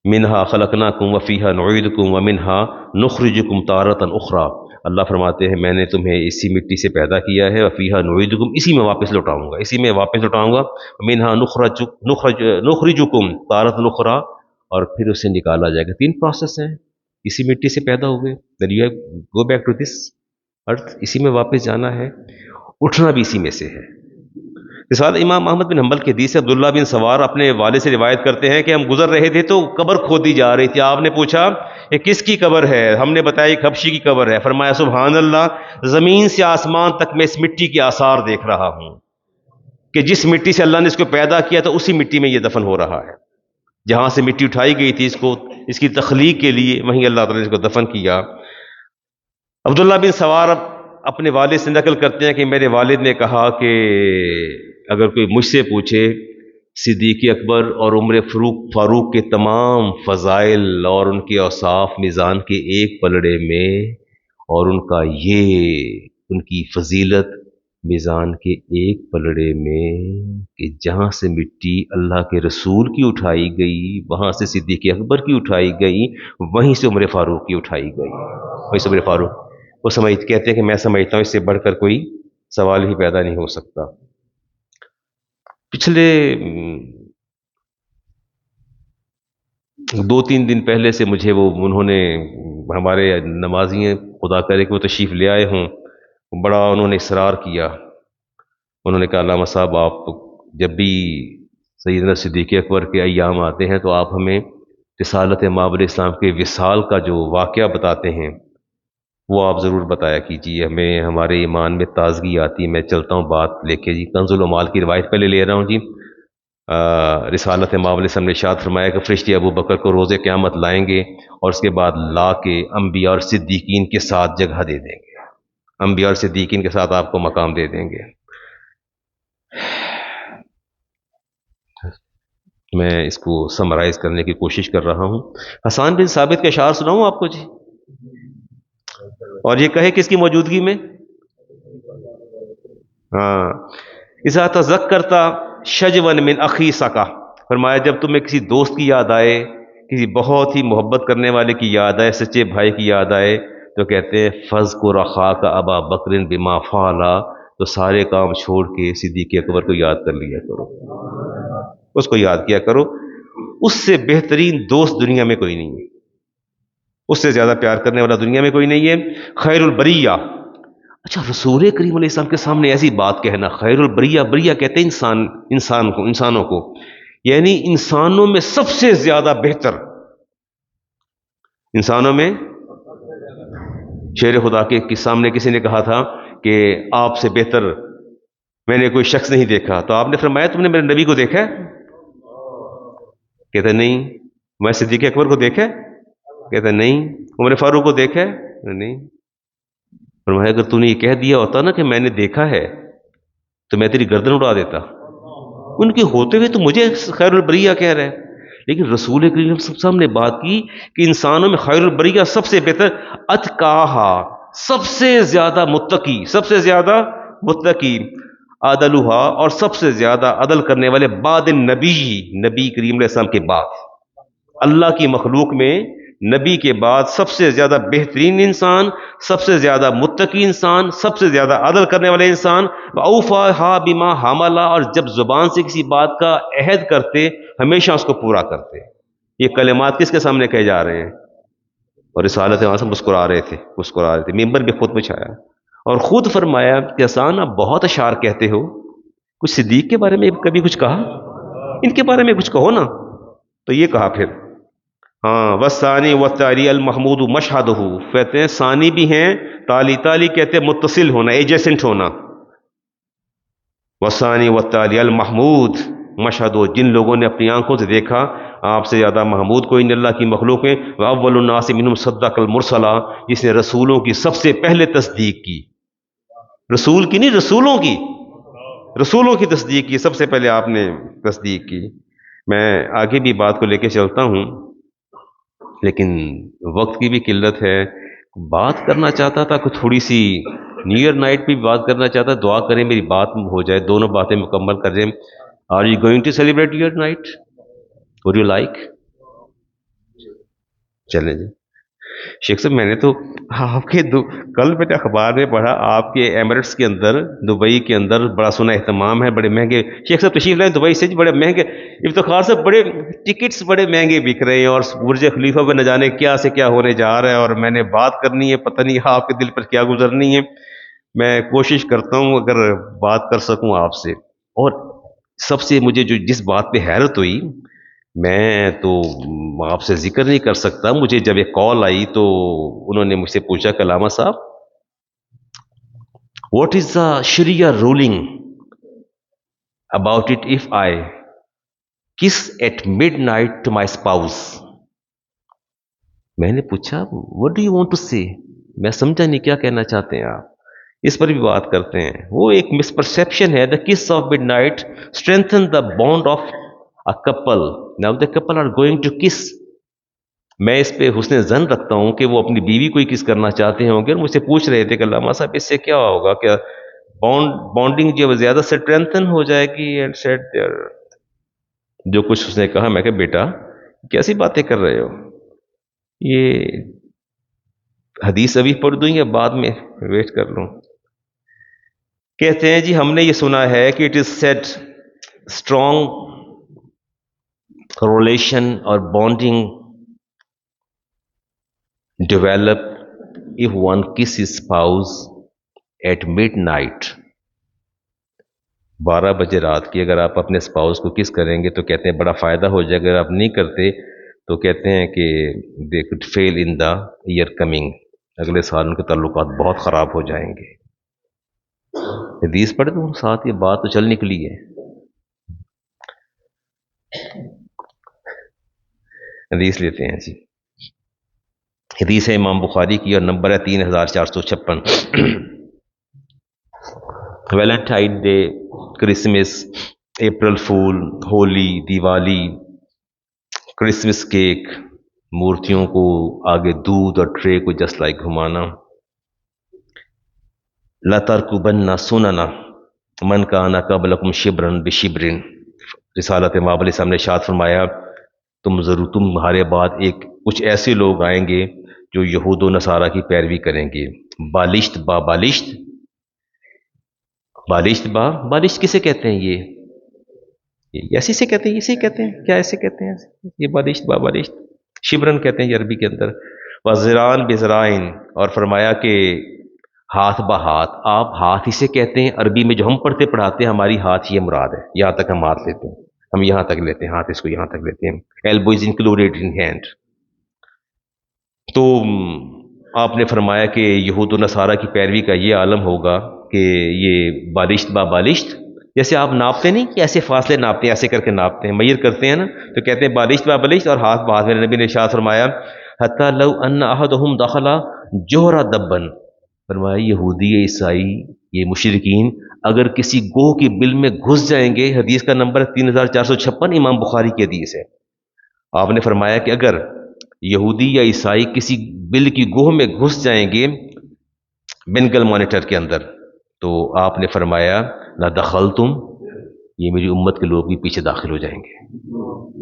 منہا خلقناکم وفیہا نعیدکم ومنہا نخرجکم تارۃ اخری۔ اللہ فرماتے ہیں میں نے تمہیں اسی مٹی سے پیدا کیا ہے، وفیہا نعیدکم، اسی میں واپس لوٹاؤں گا، اسی میں واپس لوٹاؤں گا، منہا نخرجکم تارۃ اخری، اور پھر اسے نکالا جائے گا۔ 3 پروسیس ہیں، اسی مٹی سے پیدا ہوئے، then you go back to this earth، اسی میں واپس جانا ہے، اٹھنا بھی اسی میں سے ہے۔ مثال امام احمد بن حنبل کی حدیث سے عبداللہ بن سوار اپنے والد سے روایت کرتے ہیں کہ ہم گزر رہے تھے تو قبر کھودی جا رہی تھی. آپ نے پوچھا یہ کس کی قبر ہے؟ ہم نے بتایا ایک حبشی کی قبر ہے. فرمایا سبحان اللہ، زمین سے آسمان تک میں اس مٹی کے آثار دیکھ رہا ہوں کہ جس مٹی سے اللہ نے اس کو پیدا کیا تھا اسی مٹی میں یہ دفن ہو رہا ہے. جہاں سے مٹی اٹھائی گئی تھی اس کی تخلیق کے لیے، وہیں اللہ تعالیٰ نے اس کو دفن کیا. عبداللہ بن سوار اپنے والد سے نقل کرتے ہیں کہ میرے والد نے کہا کہ اگر کوئی مجھ سے پوچھے صدیق اکبر اور عمر فاروق کے تمام فضائل اور ان کے اوصاف میزان کے ایک پلڑے میں، اور ان کی فضیلت میزان کے ایک پلڑے میں، کہ جہاں سے مٹی اللہ کے رسول کی اٹھائی گئی وہاں سے صدیق اکبر کی اٹھائی گئی، وہیں سے عمر فاروق کی اٹھائی گئی، وہیں سے عمر فاروق. وہ کہتے ہیں کہ میں سمجھتا ہوں اس سے بڑھ کر کوئی سوال ہی پیدا نہیں ہو سکتا. پچھلے 2-3 دن پہلے سے مجھے انہوں نے، ہمارے نمازی ہیں، خدا کرے کہ وہ تشریف لے آئے ہوں، بڑا انہوں نے اصرار کیا. انہوں نے کہا علامہ صاحب آپ جب بھی سیدنا صدیق اکبر کے ایام آتے ہیں تو آپ ہمیں رسالت مآب علیہ السلام کے وصال کا جو واقعہ بتاتے ہیں وہ آپ ضرور بتایا کیجیے، ہمیں ہمارے ایمان میں تازگی آتی. میں چلتا ہوں بات لے کے جی. کنز العمال کی روایت پہلے لے رہا ہوں جی. رسالت مآب علیہ السلام نے ارشاد فرمایا کہ فرشتے ابو بکر کو روز قیامت لائیں گے اور اس کے بعد لا کے انبیاء اور صدیقین کے ساتھ جگہ دے دیں گے، انبیاء اور صدیقین کے ساتھ آپ کو مقام دے دیں گے. میں اس کو سمرائز کرنے کی کوشش کر رہا ہوں. حسان بن ثابت کے اشعار سناؤں آپ کو جی، اور یہ کہے کس کی موجودگی میں؟ ہاں، اذا تذکرتا شجون من اخی سکا، فرمایا جب تمہیں کسی دوست کی یاد آئے، کسی بہت ہی محبت کرنے والے کی یاد آئے، سچے بھائی کی یاد آئے، تو کہتے ہیں فذکر اخاک ابا بکر بما فعلا، تو سارے کام چھوڑ کے صدیق اکبر کو یاد کر لیا کرو، اس کو یاد کیا کرو. اس سے بہترین دوست دنیا میں کوئی نہیں ہے، اس سے زیادہ پیار کرنے والا دنیا میں کوئی نہیں ہے. خیر البریہ، اچھا رسول کریم علیہ السلام کے سامنے ایسی بات کہنا، خیر البریہ، بریہ کہتے ہیں انسانوں کو، یعنی انسانوں میں سب سے زیادہ بہتر، انسانوں میں. شیر خدا کے سامنے کسی نے کہا تھا کہ آپ سے بہتر میں نے کوئی شخص نہیں دیکھا، تو آپ نے فرمایا تم نے میرے نبی کو دیکھا ہے؟ کہتے نہیں. میں صدیق اکبر کو دیکھا ہے؟ کہتے نہیں. عمر فاروق کو دیکھا ہے؟ نہیں. فرمایا اگر تو نے یہ کہہ دیا ہوتا نا کہ میں نے دیکھا ہے تو میں تیری گردن اڑا دیتا. ان کے ہوتے ہوئے تو مجھے خیر البریہ کہہ رہے ہیں، لیکن رسول کریم صلی اللہ علیہ وسلم نے بات کی کہ انسانوں میں خیر البریہ سب سے بہتر، اتقاہا سب سے زیادہ متقی، سب سے زیادہ متقی، عدلھا اور سب سے زیادہ عدل کرنے والے، بعد النبی، نبی کریم علیہ السلام کے بعد، اللہ کی مخلوق میں نبی کے بعد سب سے زیادہ بہترین انسان، سب سے زیادہ متقی انسان، سب سے زیادہ عدل کرنے والے انسان. اوفاھا بما حملا، اور جب زبان سے کسی بات کا عہد کرتے ہمیشہ اس کو پورا کرتے. یہ کلمات کس کے سامنے کہے جا رہے ہیں؟ اور رسالت وہاں سے مسکرا رہے تھے، ممبر بھی خود بچھایا اور خود فرمایا کہ حسان آپ بہت اشعار کہتے ہو، کچھ صدیق کے بارے میں کبھی کچھ کہا؟ ان کے بارے میں کچھ کہو نا. تو یہ کہا پھر، ہاں وثانی والتالی المحمود مشہدہ، کہتے ہیں ثانی بھی ہیں، تالی کہتے ہیں متصل ہونا، ایجسنٹ ہونا. وثانی والتالی المحمود مشہدہ، جن لوگوں نے اپنی آنکھوں سے دیکھا آپ سے زیادہ محمود کوئی نہیں اللہ کی مخلوق میں. اول الناس منہم صدق المرسلا، جس نے رسولوں کی سب سے پہلے تصدیق کی، رسول کی نہیں، رسولوں کی تصدیق کی، سب سے پہلے آپ نے تصدیق کی. میں آگے بھی بات کو لے کے چلتا ہوں لیکن وقت کی بھی قلت ہے. بات کرنا چاہتا تھا کہ تھوڑی سی نیو ایئر نائٹ پہ بھی بات کرنا چاہتا، دعا کریں میری بات ہو جائے، دونوں باتیں مکمل کر جائیں. Are you going to celebrate new year night? Would you like? چلیں جی. شیخ صاحب میں نے تو آپ کے کل میں نے اخبار میں پڑھا آپ کے ایمریٹس کے اندر، دبئی کے اندر بڑا سنا اہتمام ہے، بڑے مہنگے. شیخ صاحب تشریف لائیں دبئی سے، بڑے مہنگے افتخار سے، بڑے ٹکٹس بڑے مہنگے بک رہے ہیں، اور برج خلیفہ پہ نہ جانے کیا سے کیا ہونے جا رہا ہے. اور میں نے بات کرنی ہے، پتہ نہیں آپ کے دل پر کیا گزرنی ہے. میں کوشش کرتا ہوں اگر بات کر سکوں آپ سے. اور سب سے مجھے جو جس بات پہ حیرت ہوئی، میں تو آپ سے ذکر نہیں کر سکتا، مجھے جب ایک کال آئی تو انہوں نے مجھ سے پوچھا کہ علامہ صاحب، what is the sharia ruling about it if I kiss at midnight to my spouse? میں نے پوچھا what do you want to say, میں سمجھا نہیں کیا کہنا چاہتے ہیں آپ، اس پر بھی بات کرتے ہیں۔ وہ ایک مسپرسیپشن ہے، the kiss of midnight strengthen the bond of a couple, now the couple are going to kiss. میں اس پہ حسن زن رکھتا ہوں کہ وہ اپنی بیوی کو ہی کس کرنا چاہتے ہوں گے، اور مجھ سے پوچھ رہے تھے کہ علامہ صاحب اس سے کیا ہوگا، کیا بانڈنگ جو ہے زیادہ اسٹرینتھن ہو جائے گی؟ اینڈ سیٹ جو کچھ اس نے کہا، میں کہ بیٹا کیسی باتیں کر رہے ہو، یہ حدیث ابھی پڑھ دوں یا بعد میں ویٹ کر لوں؟ کہتے ہیں جی ہم نے یہ سنا ہے کہ it is set strong relation اور bonding develop if one kisses spouse at midnight۔ 12 بجے رات کی اگر آپ اپنے اسپاؤس کو کس کریں گے تو کہتے ہیں بڑا فائدہ ہو جائے گا، اگر آپ نہیں کرتے تو کہتے ہیں کہ they could fail in the year coming، اگلے سال ان کے تعلقات بہت خراب ہو جائیں گے۔ حدیث پڑھ دوں ساتھ، یہ بات تو چل نکلی ہے۔ حدیث لیتے ہیں جی، حدیث ہے امام بخاری کی اور نمبر ہے 3456۔ Valentine Day, Christmas, April Fool, Holi, Diwali, Christmas cake, مورتیوں کو آگے دودھ اور ٹرے کو جسٹ لائک گھمانا۔ لَتَرْكُبَنَّ سُنَنَ مَنْ كَانَ قَبْلَكُمْ شِبْرًا بِشِبْرٍ، رسالت مآب علیہ السلام نے ارشاد فرمایا تمہارے بعد کچھ ایسے لوگ آئیں گے جو یہود و نصارہ کی پیروی کریں گے، بالشت با بالشت، بالشت با بالشت کسے کہتے ہیں؟ یہ ایسی سے کہتے ہیں، اسی کہتے ہیں کیا، ایسے کہتے ہیں یہ بالشت با بالشت، شبرن کہتے ہیں یہ عربی کے اندر، وزران بزرائن، اور فرمایا کہ ہاتھ با ہاتھ، آپ ہاتھ ہی سے کہتے ہیں، عربی میں جو ہم پڑھتے پڑھاتے ہیں ہماری ہاتھ یہ مراد ہے، یہاں تک ہم ہاتھ لیتے ہیں، ہم یہاں تک لیتے ہیں ہاتھ، اس کو یہاں تک لیتے ہیں، elbow is included in hand. تو آپ نے فرمایا کہ یہود و نصارہ کی پیروی کا یہ عالم ہوگا کہ یہ بالشت با بالشت، جیسے آپ ناپتے نہیں کہ ایسے فاصلے ناپتے ہیں، ایسے کر کے ناپتے ہیں، میئر کرتے ہیں نا، تو کہتے ہیں بالشت با بالشت، اور ہاتھ با ہاتھ۔ میرے نبی نے ارشاد فرمایا حتی لو ان احدہم دخل جوہر دبن، فرمایا یہودی عیسائی یہ مشرکین اگر کسی گوہ کی بل میں گھس جائیں گے، حدیث کا نمبر 3456، امام بخاری کی حدیث ہے، آپ نے فرمایا کہ اگر یہودی یا عیسائی کسی بل کی گوہ میں گھس جائیں گے بینگل مانیٹر کے اندر، تو آپ نے فرمایا لا دخلتم، یہ میری امت کے لوگ بھی پیچھے داخل ہو جائیں گے،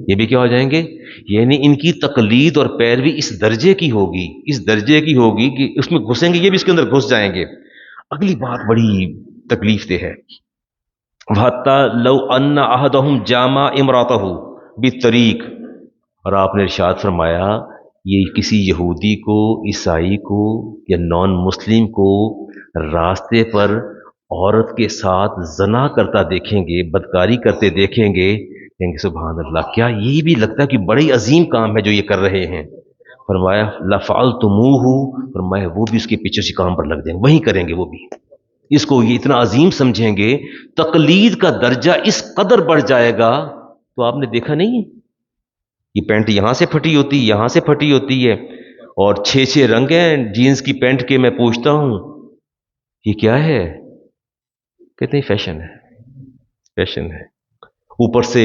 یہ بھی کیا ہو جائیں گے، یعنی ان کی تقلید اور پیروی اس درجے کی ہوگی، اس درجے کی ہوگی کہ اس میں گھسیں گے، یہ بھی اس کے اندر گھس جائیں گے۔ اگلی بات بڑی تکلیف دہ ہے، وَحَتَّى لَوْ أَنَّ أَحَدَهُمْ جَامَعَ امْرَأَتَهُ بِالطَّرِيقِ، اور آپ نے ارشاد فرمایا یہ کسی یہودی کو، عیسائی کو یا نان مسلم کو راستے پر عورت کے ساتھ زنا کرتا دیکھیں گے، بدکاری کرتے دیکھیں گے، کہیں گے سبحان اللہ، کیا یہ بھی لگتا ہے کہ بڑی عظیم کام ہے جو یہ کر رہے ہیں؟ فرمایا لَفَعَلْتُمُوهُ، فرمایا وہ بھی اس کے پیچھے سے کام پر لگ جائیں گے، وہیں کریں گے وہ بھی، اس کو یہ اتنا عظیم سمجھیں گے، تقلید کا درجہ اس قدر بڑھ جائے گا۔ تو آپ نے دیکھا نہیں یہ پینٹ یہاں سے پھٹی ہوتی، یہاں سے پھٹی ہوتی ہے، اور 6 رنگ ہیں جینز کی پینٹ کے، میں پوچھتا ہوں یہ کیا ہے؟ کہتے ہیں فیشن ہے، فیشن ہے۔ اوپر سے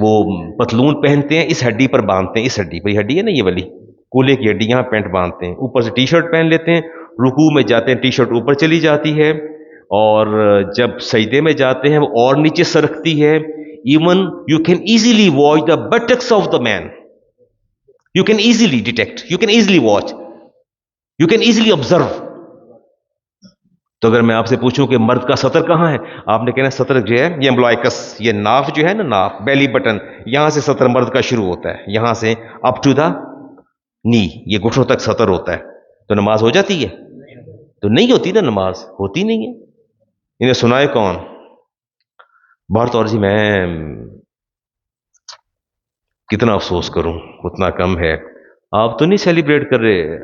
وہ پتلون پہنتے ہیں، اس ہڈی پر باندھتے ہیں، اس ہڈی پر، یہ ہڈی ہے نا یہ والی کولے کی ہڈی، یہاں پینٹ باندھتے ہیں، اوپر سے ٹی شرٹ پہن لیتے ہیں، رکوع میں جاتے ہیں ٹی شرٹ اوپر چلی جاتی ہے، اور جب سجدے میں جاتے ہیں وہ اور نیچے سرکتی ہے۔ Even you can easily watch the buttocks of the man, you can easily detect, you can easily watch, you can easily observe. تو اگر میں آپ سے پوچھوں کہ مرد کا سطر کہاں ہے، آپ نے کہنا سطر جو ہے یہ امبلائکس، یہ ناف جو ہے نا، ناف بیلی بٹن، یہاں سے سطر مرد کا شروع ہوتا ہے، یہاں سے اپ ٹو دا نی، یہ گھٹنوں تک سطر ہوتا ہے۔ تو نماز ہو جاتی ہے؟ تو نہیں ہوتی نا، نماز ہوتی نہیں ہے۔ انہیں سنائے کون؟ بہر طور جی میں کتنا افسوس کروں، اتنا کم ہے۔ آپ تو نہیں سیلیبریٹ کر رہے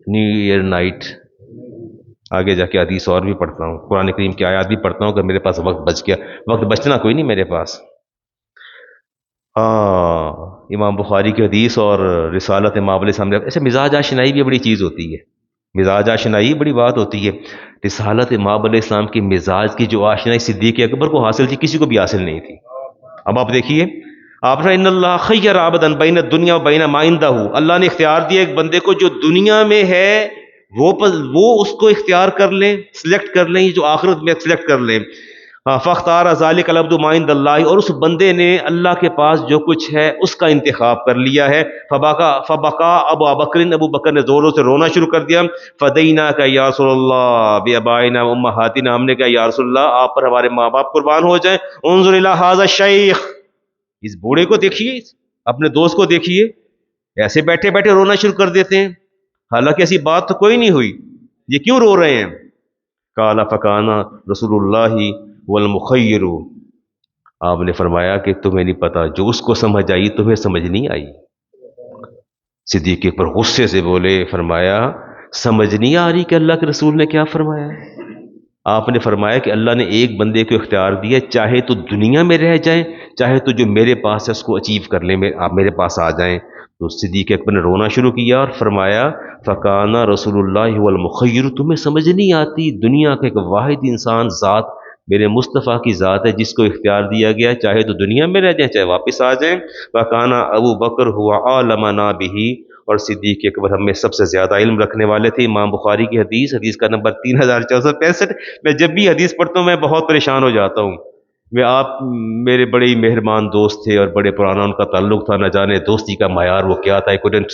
نیو ایئر نائٹ؟ آگے جا کے حدیث اور بھی پڑھتا ہوں، قرآن کریم کی آیات بھی پڑھتا ہوں کہ میرے پاس وقت بچ گیا، وقت بچنا کوئی نہیں میرے پاس۔ ہاں، امام بخاری کی حدیث اور رسالت امام علیہ السلام، ایسے مزاج آشنائی بھی بڑی چیز ہوتی ہے، مزاج آشنائی بڑی بات ہوتی ہے۔ رسالت امام علیہ السلام کی مزاج کی جو آشنائی صدیق اکبر کو حاصل تھی، کسی کو بھی حاصل نہیں تھی۔ اب آپ دیکھیے، آپ نے ان اللہ خیر عبدن بین الدنیا و بین ما عنده، اللہ نے اختیار دیا ایک بندے کو جو دنیا میں ہے وہ اس کو اختیار کر لیں، سلیکٹ کر لیں، جو آخرت میں سلیکٹ کر لیں۔ فاختار ذلک العبد ما عند اللہ، اور اس بندے نے اللہ کے پاس جو کچھ ہے اس کا انتخاب کر لیا ہے۔ فبکا ابو بکر، ابو بکر نے زوروں سے رونا شروع کر دیا۔ فدینا کا یا رسول اللہ بآبائنا و امہاتنا، ہم نے کہا یا رسول اللہ آپ پر ہمارے ماں باپ قربان ہو جائیں۔ انظر الی ھذا الشیخ، اس بوڑھے کو دیکھیے، اپنے دوست کو دیکھیے، ایسے بیٹھے بیٹھے رونا شروع کر دیتے ہیں، حالانکہ ایسی بات تو کوئی نہیں ہوئی، یہ کیوں رو رہے ہیں؟ قال فکانا رسول اللہ والمخیر، آپ نے فرمایا کہ تمہیں نہیں پتا، جو اس کو سمجھ آئی تمہیں سمجھ نہیں آئی۔ صدیق پر غصے سے بولے، فرمایا سمجھ نہیں آ رہی کہ اللہ کے رسول نے کیا فرمایا ہے؟ آپ نے فرمایا کہ اللہ نے ایک بندے کو اختیار دیا، چاہے تو دنیا میں رہ جائیں، چاہے تو جو میرے پاس ہے اس کو اچیو کر لیں، آپ میرے پاس آ جائیں۔ تو صدیق اکبر نے رونا شروع کیا اور فرمایا فکانا رسول اللہ والمخیر، تمہیں سمجھ نہیں آتی، دنیا کا ایک واحد انسان ذات میرے مصطفیٰ کی ذات ہے جس کو اختیار دیا گیا چاہے تو دنیا میں رہ جائیں چاہے واپس آ جائیں۔ وکانا ابو بکر ہوا عالمنا بھی، اور صدیق اکبر ہم میں سب سے زیادہ علم رکھنے والے تھے۔ امام بخاری کی حدیث کا نمبر 3465۔ میں جب بھی حدیث پڑھتا ہوں میں بہت پریشان ہو جاتا ہوں۔ آپ میرے بڑے ہی مہربان دوست تھے اور بڑے پرانا ان کا تعلق تھا، نہ جانے دوستی کا معیار وہ کیا تھا، I couldn't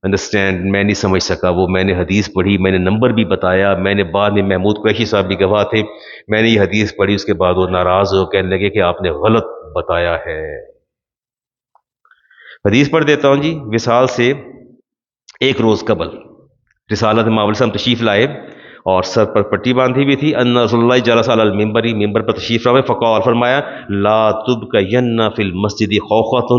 understand، میں نہیں سمجھ سکا وہ۔ میں نے حدیث پڑھی، میں نے نمبر بھی بتایا، میں نے بعد میں محمود قریشی صاحب بھی گواہ تھے، میں نے یہ حدیث پڑھی، اس کے بعد وہ ناراض ہو کہنے لگے کہ آپ نے غلط بتایا ہے۔ حدیث پڑھ دیتا ہوں جی۔ وصال سے ایک روز قبل رسالت امام علیہ السلام تشریف لائے اور سر پر پٹی باندھی ہوئی تھی۔ ان رسول اللہ جلس علی المنبر، ممبر پر تشریف لائے، فقال، فرمایا لا تبقین فی المسجد خوخۃ،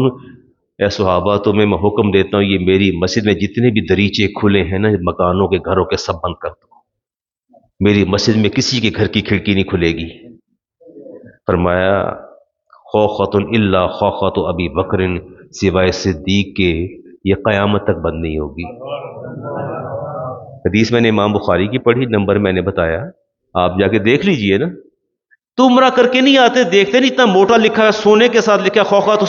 اے صحابہ تمہیں میں حکم دیتا ہوں یہ میری مسجد میں جتنے بھی دریچے کھلے ہیں نا مکانوں کے گھروں کے سب بند کر دو، میری مسجد میں کسی کے گھر کی کھڑکی نہیں کھلے گی۔ فرمایا خوخۃ الا خوخۃ ابی بکر، سوائے صدیق کے یہ قیامت تک بند نہیں ہوگی۔ حدیث میں نے امام بخاری کی پڑھی، نمبر میں نے بتایا، آپ جا کے دیکھ لیجئے نا۔ تمرا کر کے نہیں آتے، دیکھتے نہیں اتنا موٹا لکھا ہے، سونے کے ساتھ لکھا ہے خوخۃ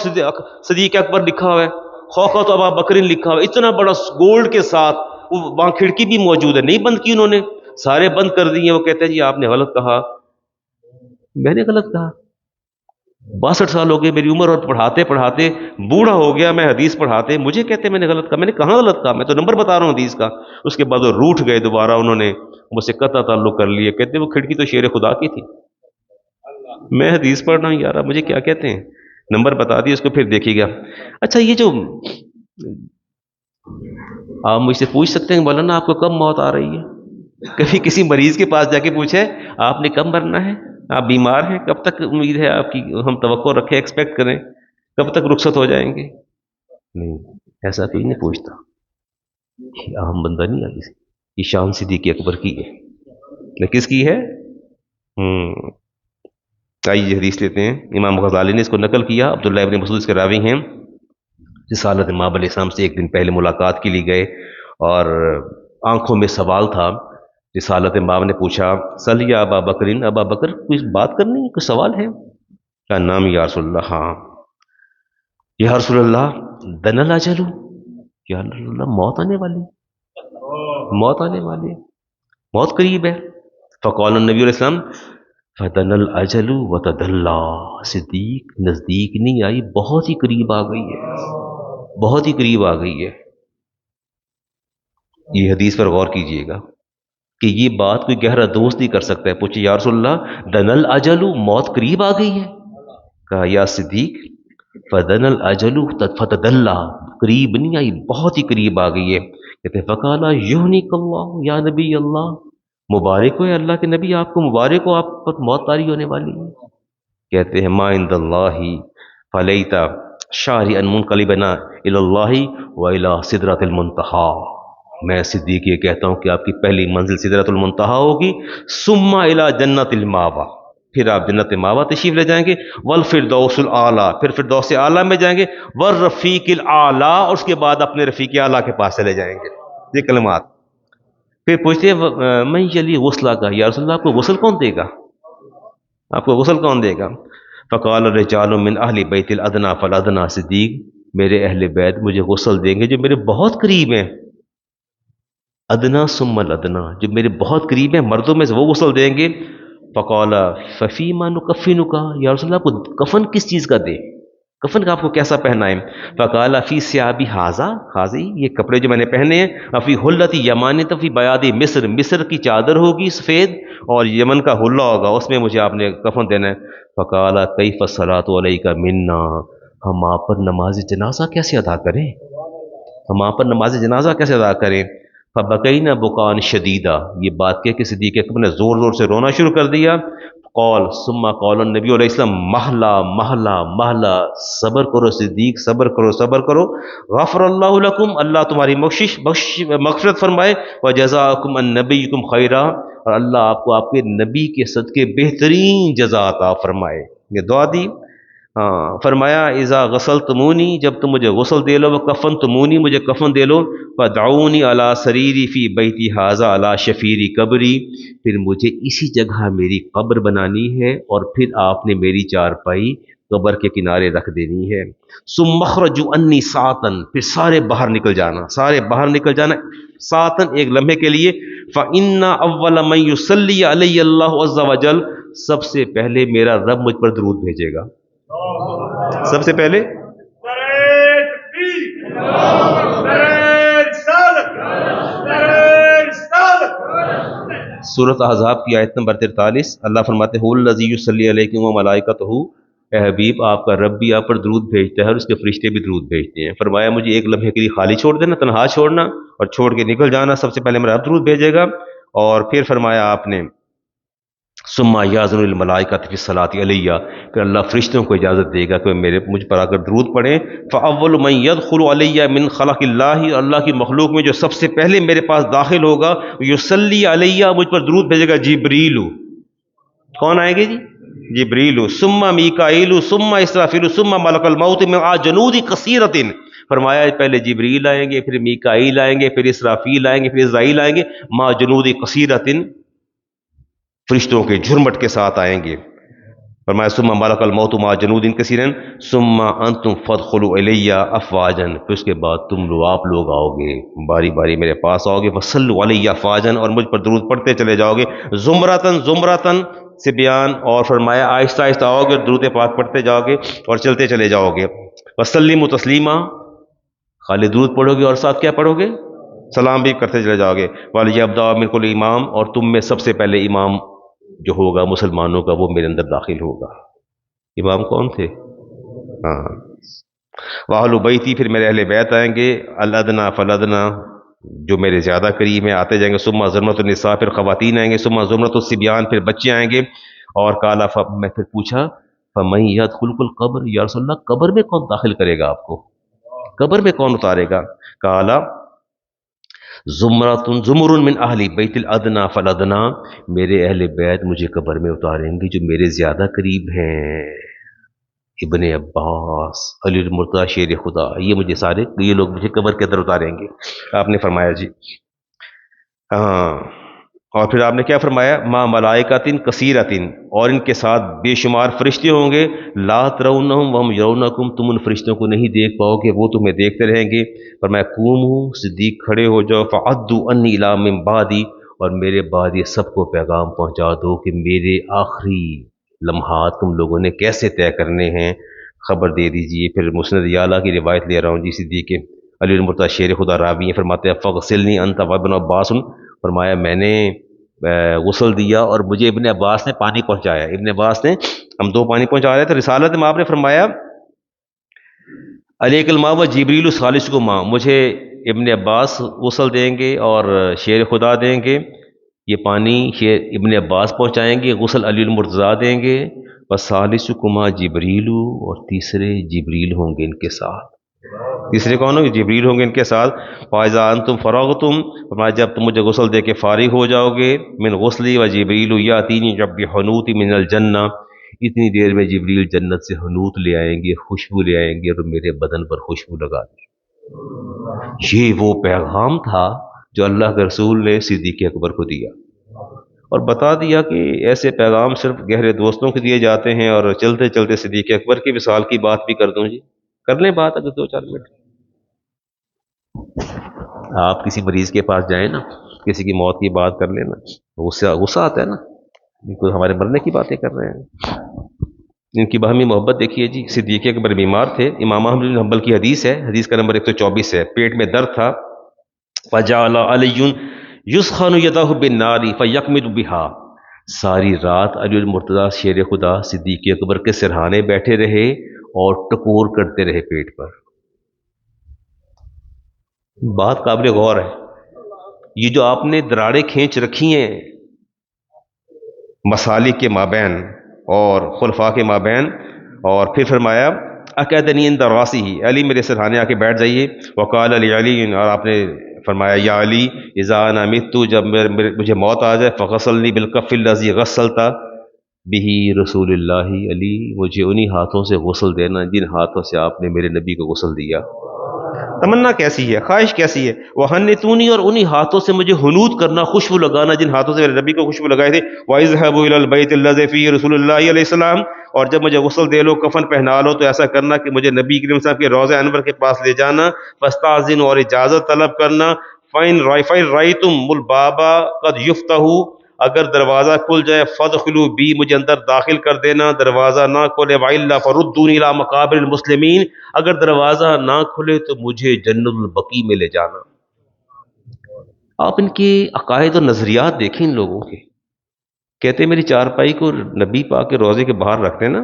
صدیق اکبر لکھا ہوا ہے، خوخۃ ابا بکر لکھا ہوا ہے، اتنا بڑا گولڈ کے ساتھ، وہاں کھڑکی بھی موجود ہے، نہیں بند کی انہوں نے، سارے بند کر دیے۔ وہ کہتے ہیں جی آپ نے غلط کہا۔ میں نے غلط کہا؟ 62 سال ہو گئے میری عمر اور پڑھاتے پڑھاتے بوڑھا ہو گیا میں، حدیث پڑھاتے مجھے کہتے میں نے غلط کہا؟ میں نے کہاں غلط کہا؟ میں تو نمبر بتا رہا ہوں حدیث کا۔ اس کے بعد وہ روٹھ گئے، دوبارہ انہوں نے مجھ سے قطع تعلق کر لیے، کہتے وہ کھڑکی تو شیر خدا کی تھی، میں حدیث پڑھ رہا ہوں یار، مجھے کیا کہتے ہیں؟ نمبر بتا دیے اس کو، پھر دیکھیے گا۔ اچھا یہ جو آپ مجھ سے پوچھ سکتے ہیں مولانا آپ کو کب موت آ رہی ہے؟ کبھی کسی مریض کے پاس جا کے پوچھے آپ نے کب مرنا ہے؟ آپ بیمار ہیں، کب تک امید ہے آپ کی، ہم توقع رکھیں، ایکسپیکٹ کریں، کب تک رخصت ہو جائیں گے؟ نہیں، ایسا کوئی نہیں پوچھتا، یہ عام بندہ نہیں ہے، یہ شان صدیق اکبر کی ہے۔ کس کی ہے؟ آئیے حدیث لیتے ہیں۔ امام غزالی نے اس کو نقل کیا، عبداللہ ابن مسعود اس کے راوی ہیں۔ رسالت امام علیہ السلام سے ایک دن پہلے ملاقات کے لیے گئے اور آنکھوں میں سوال تھا۔ رسالت امام نے پوچھا سل یا ابا بکرین، ابا بکر کوئی بات کرنی ہے، کوئی سوال ہے؟ کیا نام یا رسول اللہ؟ ہاں یا رسول اللہ دن الاجل، یا رسول اللہ موت آنے والی، موت آنے والی، موت قریب ہے۔ فقال النبی علیہ السلام فدن الاجل وتدلا، صدیق نزدیک نہیں آئی، بہت ہی قریب آ گئی ہے، بہت ہی قریب آ گئی ہے۔ یہ حدیث پر غور کیجئے گا کہ یہ بات کوئی گہرا دوست نہیں کر سکتا ہے۔ پوچھے یا رسول اللہ دن الاجل، موت قریب آ گئی ہے؟ کہا یا صدیق فدن الاجل فتدلا، قریب نہیں آئی، بہت ہی قریب آ گئی ہے۔ کہتے فقالا یہنیک اللہ یا نبی اللہ، مبارک ہو اللہ کے نبی، آپ کو مبارک ہو، آپ پر موت طاری ہونے والی ہے۔ کہتے ہیں ما عند اللہ فلیتا شاری ان منقلبنا الی اللہ و الی سدرۃ المنتہی، میں صدیق یہ کہتا ہوں کہ آپ کی پہلی منزل سدرۃ المنتہا ہوگی، ثم الی جنت الماوا، پھر آپ جنت ماوا تشریف لے جائیں گے، والفردوس الاعلیٰ، پھر فردوس اعلیٰ میں جائیں گے، والرفیق الاعلیٰ، اور اس کے بعد اپنے رفیق اعلیٰ کے پاس چلے جائیں گے۔ یہ کلمات پھر پوچھتے ہیں میں یلی غسلہ کا، یا رسول اللہ آپ کو غسل کون دے گا، آپ کو غسل کون دے گا؟ فقال رجال من اہل بیت الادنا فالادنا، صدیق میرے اہل بیت مجھے غسل دیں گے جو میرے بہت قریب ہیں، ادنا ثم الادنا، جو میرے بہت قریب ہیں مردوں میں سے وہ غسل دیں گے۔ فقال ففیما نکفنک، یا رسول اللہ آپ کو کفن کس چیز کا دے، کفن کا آپ کو کیسا پہنائیں؟ فقال فی ثیابی ھذا، حاضی یہ کپڑے جو میں نے پہنے ہیں، فی حلت یمانی فی بیاض مصر، مصر کی چادر ہوگی سفید اور یمن کا حلہ ہوگا، اس میں مجھے آپ نے کفن دینا ہے۔ فقال کیف الصلاۃ علیک منا، ہم آپ پر نماز جنازہ کیسے ادا کریں، ہم آپ پر نماز جنازہ کیسے ادا کریں؟ فبکینا بکان شدیدہ، یہ بات کہہ کے صدیق اکبر نے زور زور سے رونا شروع کر دیا۔ قول ثم قول النبی علیہ السلام محلہ محلہ محلہ، صبر کرو صدیق، صبر کرو صبر کرو، غفر اللہ لکم، اللہ تمہاری مغفرت فرمائے، وجزاکم ان نبیکم خیرہ، اور اللہ آپ کو آپ کے نبی کے صدقے بہترین جزا عطا فرمائے۔ یہ دعا دی۔ ہاں فرمایا اذا غسلتمونی، جب تم مجھے غسل دے لو، وہ کفن تمونی مجھے کفن دے لو، فدعونی علی سریری فی بیتی ھذا علی شفیری قبری، پھر مجھے اسی جگہ میری قبر بنانی ہے اور پھر آپ نے میری چارپائی قبر کے کنارے رکھ دینی ہے۔ ثم اخرجوا انی ساعتن، پھر سارے باہر نکل جانا، سارے باہر نکل جانا ساعتن، ایک لمحے کے لیے۔ فإن اول من یصلی علی اللہ عز وجل، سب سے پہلے میرا رب مجھ پر درود بھیجے گا، سب سے پہلے سورۃ احزاب کی آیت نمبر 43، اللہ فرماتے ہیں الذی یصلی علیکم وملائکتہ، اے حبیب آپ کا رب بھی آپ پر درود بھیجتا ہے اور اس کے فرشتے بھی درود بھیجتے ہیں۔ فرمایا مجھے ایک لمحے کے لیے خالی چھوڑ دینا، تنہا چھوڑنا اور چھوڑ کے نکل جانا، سب سے پہلے میرا رب درود بھیجے گا، اور پھر فرمایا آپ نے ثم یاذن الملائکۃ فی الصلاۃ علیہ، پھر اللہ فرشتوں کو اجازت دے گا کہ مجھ پر آ کر درود پڑھیں۔ فاول من یدخل علیہ من خلق اللہ، اللہ کی مخلوق میں جو سب سے پہلے میرے پاس داخل ہوگا، یصلی علیہ مجھ پر درود بھیجے گا جبریل، کون آئیں گے جی؟ جبریل، ثم میکائیل، ثم اسرافیل، ثم ملک الموت مع جنود کثیرۃ، فرمایا پہلے جبریل آئیں گے، پھر میکائیل آئیں گے، پھر اسرافیل آئیں گے، پھر اسرائیل آئیں گے، مع جنود کثیرۃ، فرشتوں کے جھرمٹ کے ساتھ آئیں گے۔ فرمایا ثم ملک الموت مع جنود کثیر ثم انتم فادخلوا الی افواجا، پھر اس کے بعد آپ لوگ آؤ گے باری باری میرے پاس آؤ گے، فصلوا علی افواجا، اور مجھ پر درود پڑھتے چلے جاؤ گے، زمرتن زمرتن سے بیان، اور فرمایا آہستہ آہستہ آؤ گے، درود پاک پڑھتے جاؤ گے اور چلتے چلے جاؤ گے، وسلموا تسلیما، خالی درود پڑھو گے اور ساتھ کیا پڑھو گے؟ سلام بھی کرتے چلے جاؤ گے، ولیبدأ منکم الامام، اور تم میں سب سے پہلے امام جو ہوگا مسلمانوں کا وہ میرے اندر داخل ہوگا۔ امام کون تھے؟ ہاں وَأَهْلُ بیتی، پھر میرے اہل بیت آئیں گے، الادنا فالادنا جو میرے زیادہ قریب ہیں آتے جائیں گے، ثم زمرۃ النساء، پھر خواتین آئیں گے، ثم زمرۃ الصبیان، پھر بچے آئیں گے، اور کالا میں پھر پوچھا فمن یدخل القبر، یا رسول اللہ قبر میں کون داخل کرے گا آپ کو، قبر میں کون اتارے گا؟ کالا زمر من اہل بیت الادنا فالادنا، میرے اہل بیت مجھے قبر میں اتاریں گے جو میرے زیادہ قریب ہیں، ابن عباس، علی المرتضیٰ شیر خدا، یہ لوگ مجھے قبر کے اندر اتاریں گے۔ آپ نے فرمایا جی ہاں، اور پھر آپ نے کیا فرمایا؟ ما ملائکۃ کثیرۃ، اور ان کے ساتھ بے شمار فرشتے ہوں گے، لا ترونہم وہم یرونکم، تم ان فرشتوں کو نہیں دیکھ پاؤ گے وہ تمہیں دیکھتے رہیں گے۔ فرمایا قوموا، صدیق کھڑے ہو جاؤ، فعدوا انی الی من بعدی، اور میرے بعد یہ سب کو پیغام پہنچا دو کہ میرے آخری لمحات تم لوگوں نے کیسے طے کرنے ہیں، خبر دے دیجئے۔ پھر مسند یعلا کی روایت لے رہا ہوں جی، صدیق علی المرتضیٰ شیر خدا راوی ہیں، فرماتے ہیں فغسلنی انت وابن عباس، فرمایا میں نے غسل دیا اور مجھے ابن عباس نے پانی پہنچایا، ابن عباس نے، ہم دو پانی پہنچا رہے تھے۔ رسالت میں آپ نے فرمایا علیک الماء و جبریل ثالثکما، مجھے ابن عباس غسل دیں گے اور شیر خدا دیں گے، یہ پانی ابن عباس پہنچائیں گے، غسل علی المرتضیٰ دیں گے، فَثَالِثُكُمَا جبریل، اور تیسرے جبریل ہوں گے ان کے ساتھ۔ تیسرے کون ہوں گے؟ جبریل ہوں گے ان کے ساتھ۔ فَإِذَا أَنْتُمْ فَرَغْتُمْ، فرمایا جب تم مجھے غسل دے کے فارغ ہو جاؤ گے، من غسلی وجبریل یاتینی جب بحنوط من الجنہ، اتنی دیر میں جبریل جنت سے حنوط لے آئیں گے، خوشبو لے آئیں گے اور میرے بدن پر خوشبو لگا دیں۔ یہ وہ پیغام تھا جو اللہ کے رسول نے صدیق اکبر کو دیا، اور بتا دیا کہ ایسے پیغام صرف گہرے دوستوں کے دیے جاتے ہیں۔ اور چلتے چلتے صدیق اکبر کی وصال کی بات بھی کر دوں جی، کر لیں بات اگر 2-4 منٹ۔ آپ کسی مریض کے پاس جائیں نا، کسی کی موت کی بات کر لینا، غصہ آتا ہے نا، ان کو ہمارے مرنے کی باتیں کر رہے ہیں۔ ان کی باہمی محبت دیکھیے جی۔ صدیق اکبر بیمار تھے، امام احمد بن حنبل کی حدیث ہے، حدیث کا نمبر 124 ہے، پیٹ میں درد تھا، فجعل علی یسخن یدہ بالنار فیقمد بها، ساری رات علی المرتضیٰ شیر خدا صدیق اکبر کے سرہانے بیٹھے رہے اور ٹکور کرتے رہے پیٹ پر۔ بات قابل غور ہے، یہ جو آپ نے دراڑیں کھینچ رکھی ہیں مسالک کے مابین اور خلفاء کے مابین، اور پھر فرمایا اقعدنی عند راسی، علی میرے سرہانے آ کے بیٹھ جائیے، وقال علی علی، اور آپ نے فرمایا یا علی اذا انا مت، جب مجھے موت آ جائے، فغسلنی بالکف الذی غسلت بہ رسول اللہ، علی مجھے انہی ہاتھوں سے غسل دینا جن ہاتھوں سے آپ نے میرے نبی کو غسل دیا۔ تمنا کیسی ہے، خواہش کیسی ہے، وحنتونی، اور انہی ہاتھوں سے مجھے حنوط کرنا، خوشبو لگانا جن ہاتھوں سے میرے نبی کو خوشبو لگائے تھے۔ وَاذْهَبُوا إِلَى الْبَيْتِ الَّذِي فِيهِ رسول اللہ علیہ السلام، اور جب مجھے غسل دے لو، کفن پہنا لو، تو ایسا کرنا کہ مجھے نبی کریم صاحب کے روضہ انور کے پاس لے جانا، فاستاذن، اور اجازت طلب کرنا، فَإِن رَأَيْتُمُ الْبَابَ قَدْ يُفْتَحُ، اگر دروازہ کھل جائے، فَادْخُلُوا بِي، مجھے اندر داخل کر دینا، دروازہ نہ کھلے، وَإِلَّا فَرُدُّونِي إِلَىٰ مَقَابِرِ الْمُسْلِمِينَ، اگر دروازہ نہ کھلے تو مجھے جنت البقیع میں لے جانا۔ آپ ان کے عقائد اور نظریات دیکھیں ان لوگوں کے۔ کہتے ہیں میری چارپائی کو نبی پاک کے روضے کے باہر رکھ دینا،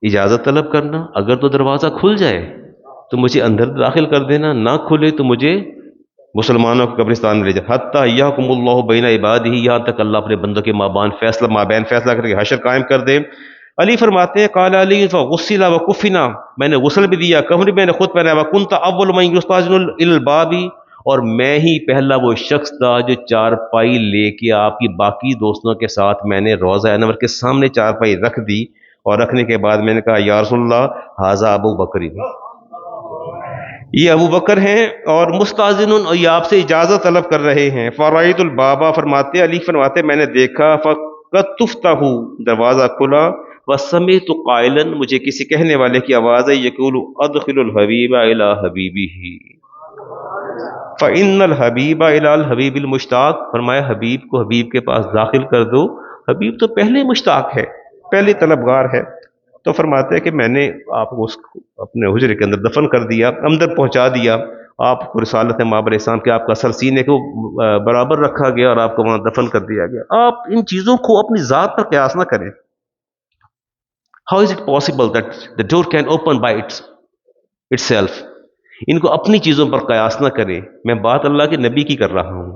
اجازت طلب کرنا، اگر تو دروازہ کھل جائے تو مجھے اندر داخل کر دینا، نہ کھلے تو مجھے مسلمانوں کے قبرستان میں لے جائے، حتیٰ یحکم اللہ بین عبادہ، یہاں تک اللہ اپنے بندوں کے مابین فیصلہ کر کے حشر قائم کر دے۔ علی فرماتے ہیں قال علی فغسل وکفنا، میں نے غسل بھی دیا، کفن بھی میں نے خود پہنا، وکنت اول من یستاذن الی الباب، اور میں ہی پہلا وہ شخص تھا جو چارپائی لے کے آپ کی باقی دوستوں کے ساتھ میں نے روضہ انور کے سامنے چارپائی رکھ دی، اور رکھنے کے بعد میں نے کہا یا رسول اللہ ھذا ابو بکر، یہ ابو بکر ہیں، اور مستاذن، اور یہ آپ سے اجازت طلب کر رہے ہیں۔ فرائیت البابا، فرماتے علی فرماتے میں نے دیکھا، فقد تفتح، دروازہ کھلا، وسمعت قائلا، مجھے کسی کہنے والے کی آواز ہے، یقول ادخل الحبیب الی حبیبہ، فإن الحبیب الی الحبیب المشتاق، فرمایا حبیب کو حبیب کے پاس داخل کر دو، حبیب تو پہلے مشتاق ہے، پہلے طلبگار ہے۔ تو فرماتے ہیں کہ میں نے آپ کو اپنے حجرے کے اندر دفن کر دیا، اندر پہنچا دیا، آپ کو رسالت ماب علیہ السلام کے آپ کا سر سینے کو برابر رکھا گیا اور آپ کو وہاں دفن کر دیا گیا۔ آپ ان چیزوں کو اپنی ذات پر قیاس نہ کریں۔ How is it possible that the door can open by itself؟ ان کو اپنی چیزوں پر قیاس نہ کریں۔ میں بات اللہ کے نبی کی کر رہا ہوں،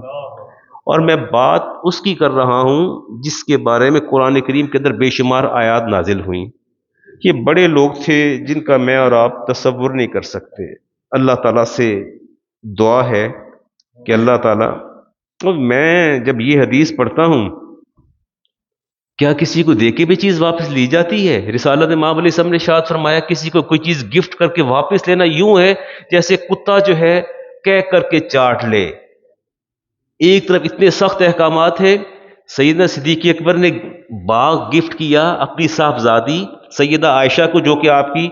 اور میں بات اس کی کر رہا ہوں جس کے بارے میں قرآن کریم کے اندر بے شمار آیات نازل ہوئیں۔ یہ بڑے لوگ تھے جن کا میں اور آپ تصور نہیں کر سکتے۔ اللہ تعالیٰ سے دعا ہے کہ اللہ تعالیٰ، اور میں جب یہ حدیث پڑھتا ہوں، کیا کسی کو دے کے بھی چیز واپس لی جاتی ہے؟ رسالت ماب علیہ السلام نے ارشاد فرمایا کسی کو کوئی چیز گفٹ کر کے واپس لینا یوں ہے جیسے کتا جو ہے کہہ کر کے چاٹ لے۔ ایک طرف اتنے سخت احکامات ہیں، سیدنا صدیق اکبر نے باغ گفٹ کیا اپنی صاحبزادی سیدہ عائشہ کو، جو کہ آپ کی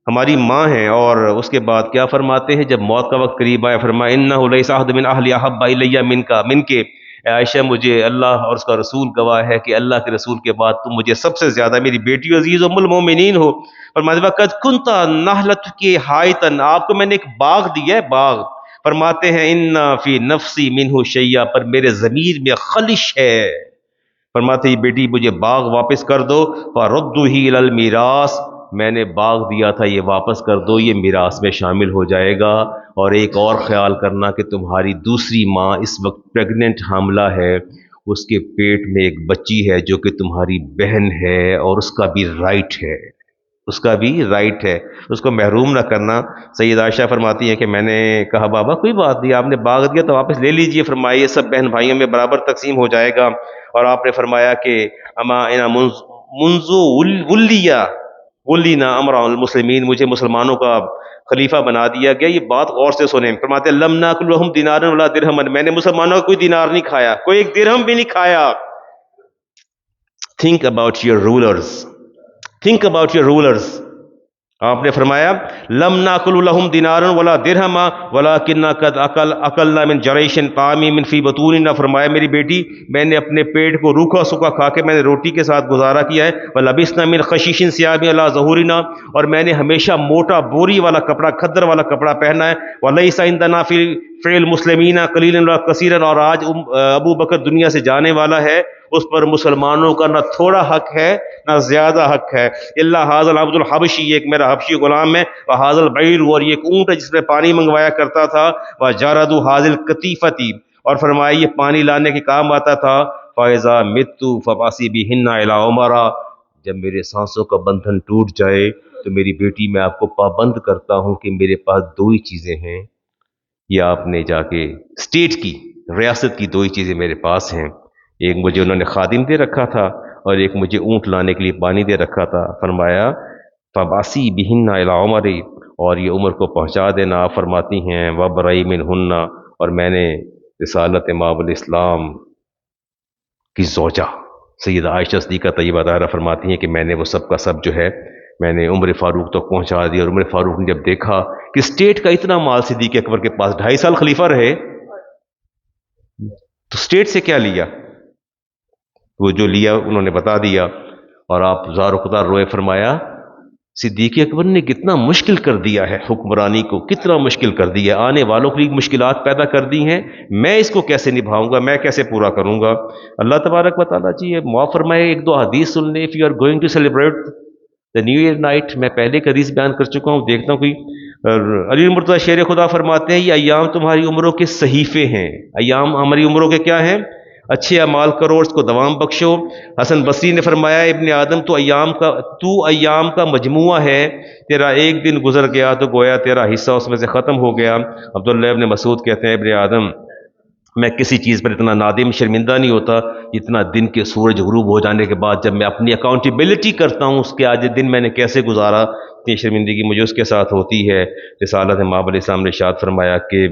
ہماری ماں ہیں، اور اس کے بعد کیا فرماتے ہیں جب موت کا وقت قریب آیا، فرمایا انہ لیس احد من اہل احب الی من کے، عائشہ مجھے اللہ اور اس کا رسول گواہ ہے کہ اللہ کے رسول کے بعد تم مجھے سب سے زیادہ میری بیٹی عزیز ام المومنین ہو۔ فرماتے وقت کنت نحلت کے حائطن، آپ کو میں نے ایک باغ دیا ہے، باغ۔ فرماتے ہیں ان فی نفسی منہ شیء، پر میرے ضمیر میں خلش ہے۔ فرماتے ہیں بیٹی مجھے باغ واپس کر دو، فردہ الی المیراث، میں نے باغ دیا تھا یہ واپس کر دو، یہ میراث میں شامل ہو جائے گا۔ اور ایک اور خیال کرنا کہ تمہاری دوسری ماں اس وقت پریگننٹ حاملہ ہے، اس کے پیٹ میں ایک بچی ہے جو کہ تمہاری بہن ہے، اور اس کا بھی رائٹ ہے، اس کا بھی رائٹ ہے، اس کو محروم نہ کرنا۔ سید عائشہ فرماتی ہیں کہ میں نے کہا بابا کوئی بات نہیں، آپ نے باغ دیا تو واپس لے لیجئے، فرمایا یہ سب بہن بھائیوں میں برابر تقسیم ہو جائے گا۔ اور آپ نے فرمایا کہ اما انا منذ ولیا ولینا امر المسلمین، مجھے مسلمانوں کا خلیفہ بنا دیا گیا۔ یہ بات غور سے سنیں، فرماتے ہیں لم ناکل لہم دینارا ولا درہما، میں نے مسلمانوں کا کوئی دینار نہیں کھایا، کوئی ایک درہم بھی نہیں کھایا۔ Think about your rulers, think about your rulers. آپ نے فرمایا لم ناکل لہم دینارا ولا درہما ولکننا قد اکلنا من جریش طعامی من فی بطوننا، فرمایا میری بیٹی میں نے اپنے پیٹ کو روکھا سوکھا کھا کے میں نے روٹی کے ساتھ گزارا کیا ہے، ولبسنا من خشیش ثیاب علی ظہورنا، اور میں نے ہمیشہ موٹا بوری والا کپڑا، کھدر والا کپڑا پہنا ہے، ولیس عندنا فی فعل المسلمین قلیلا ولا کثیرا، اور آج ابو بکر دنیا سے جانے والا ہے، اس پر مسلمانوں کا نہ تھوڑا حق ہے نہ زیادہ حق ہے، اللہ حاضر العبد الحبشی، یہ ایک میرا حبشی غلام ہے، وہ حاضر بعیر، اور یہ ایک اونٹ ہے جس میں پانی منگوایا کرتا تھا، وہ جارد حاضر کتیفتی، اور فرمایا یہ پانی لانے کے کام آتا تھا، فائزہ متو فباسی بہن الی عمرہ، جب میرے سانسوں کا بندھن ٹوٹ جائے تو میری بیٹی میں آپ کو پابند کرتا ہوں کہ میرے پاس دو ہی چیزیں ہیں، یہ آپ نے جا کے اسٹیٹ کی، ریاست کی دو ہی چیزیں میرے پاس ہیں، ایک مجھے انہوں نے خادم دے رکھا تھا اور ایک مجھے اونٹ لانے کے لیے پانی دے رکھا تھا، فرمایا فباسی بہن الی عمر، اور یہ عمر کو پہنچا دینا، آپ فرماتی ہیں وبرئی منہن، اور میں نے رسالت ماب الاسلام کی زوجہ سیدہ عائشہ صدیقہ طیبہ طاہرہ فرماتی ہیں کہ میں نے وہ سب کا سب جو ہے میں نے عمر فاروق تک پہنچا دیا، اور عمر فاروق نے جب دیکھا کہ اسٹیٹ کا اتنا مال صدیق اکبر کے پاس 2.5 سال خلیفہ رہے تو اسٹیٹ سے کیا لیا، وہ جو لیا انہوں نے بتا دیا، اور آپ زار و قطار روئے، فرمایا صدیق اکبر نے کتنا مشکل کر دیا ہے حکمرانی کو، کتنا مشکل کر دیا، آنے والوں کے لیے مشکلات پیدا کر دی ہیں، میں اس کو کیسے نبھاؤں گا، میں کیسے پورا کروں گا۔ اللہ تبارک و تعالیٰ جی معاف فرمائے، ایک دو حدیث سن لیں، if you are going to celebrate the new year night، میں پہلے ایک حدیث بیان کر چکا ہوں، دیکھتا ہوں کوئی، علی المرتضیٰ شیر خدا فرماتے ہیں یہ ایام تمہاری عمروں کے صحیفے ہیں، ایام ہماری عمروں کے کیا ہیں، اچھے اعمال کرو اور اس کو دوام بخشو۔ حسن بصری نے فرمایا ابن آدم تو ایام کا مجموعہ ہے، تیرا ایک دن گزر گیا تو گویا تیرا حصہ اس میں سے ختم ہو گیا۔ عبداللہ ابن مسعود کہتے ہیں ابن آدم میں کسی چیز پر اتنا نادم شرمندہ نہیں ہوتا جتنا دن کے سورج غروب ہو جانے کے بعد جب میں اپنی اکاؤنٹیبلٹی کرتا ہوں اس کے آج دن میں نے کیسے گزارا، اتنی شرمندگی مجھے اس کے ساتھ ہوتی ہے۔ رسالت ماب علیہ السلام نے ارشاد فرمایا کہ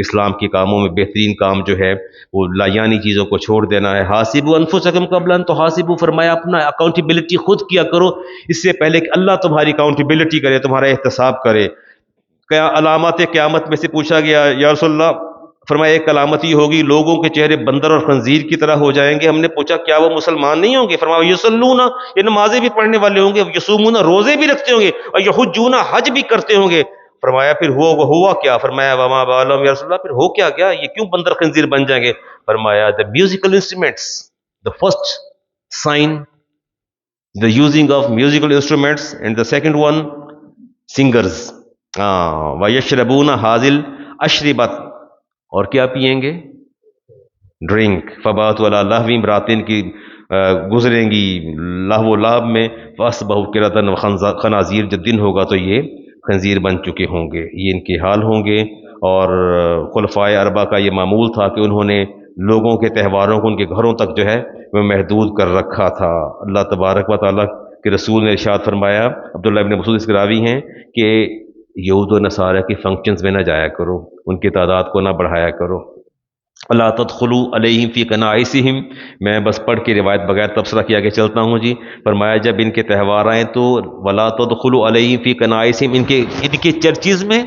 اسلام کے کاموں میں بہترین کام جو ہے وہ لایانی چیزوں کو چھوڑ دینا ہے۔ حاسبوا انفسکم قبل ان تحاسبوا، فرمایا اپنا اکاؤنٹیبلٹی خود کیا کرو اس سے پہلے کہ اللہ تمہاری اکاؤنٹیبلٹی کرے، تمہارا احتساب کرے۔ کیا علامات قیامت میں سے پوچھا گیا یا رسول اللہ، فرمایا ایک علامتی ہوگی لوگوں کے چہرے بندر اور خنزیر کی طرح ہو جائیں گے۔ ہم نے پوچھا کیا وہ مسلمان نہیں ہوں گے؟ فرمایا یصلون، یہ نمازیں بھی پڑھنے والے ہوں گے، یصومون روزے بھی رکھتے ہوں گے، اور یحجون حج بھی کرتے ہوں گے۔ فرمایا پھر ہوا کیا؟ فرمایا وما بالهم یا رسول اللہ، پھر ہو کیا گیا، یہ کیوں بندر خنزیر بن جائیں گے؟ فرمایا the musical instruments، the first sign the using of musical instruments, and the second one singers، وَيَشْرَبُونَ حاضل اشربت، اور کیا پئیں گے؟ ڈرنک، فبات والا لہوی براتن کی گزریں گی لہو و لعب میں، فَأَصْبَحُوا قِرَدًا وَخَنَازِيرَ، جب دن ہوگا تو یہ خنزیر بن چکے ہوں گے، یہ ان کے حال ہوں گے۔ اور خلفائے اربعہ کا یہ معمول تھا کہ انہوں نے لوگوں کے تہواروں کو ان کے گھروں تک جو ہے وہ محدود کر رکھا تھا۔ اللہ تبارک و تعالیٰ کے رسول نے ارشاد فرمایا، عبداللہ ابن مسعود اس کے راوی ہیں، کہ یہود و نصارہ کے فنکشنز میں نہ جایا کرو، ان کی تعداد کو نہ بڑھایا کرو۔ اللہ تدخلوا علیہم فی کنائسہم، میں بس پڑھ کے روایت بغیر تبصرہ کیا کہ چلتا ہوں جی۔ فرمایا جب ان کے تہوار آئیں تو ولا تدخلوا علیہم فی کنائسہم، ان کے چرچز میں،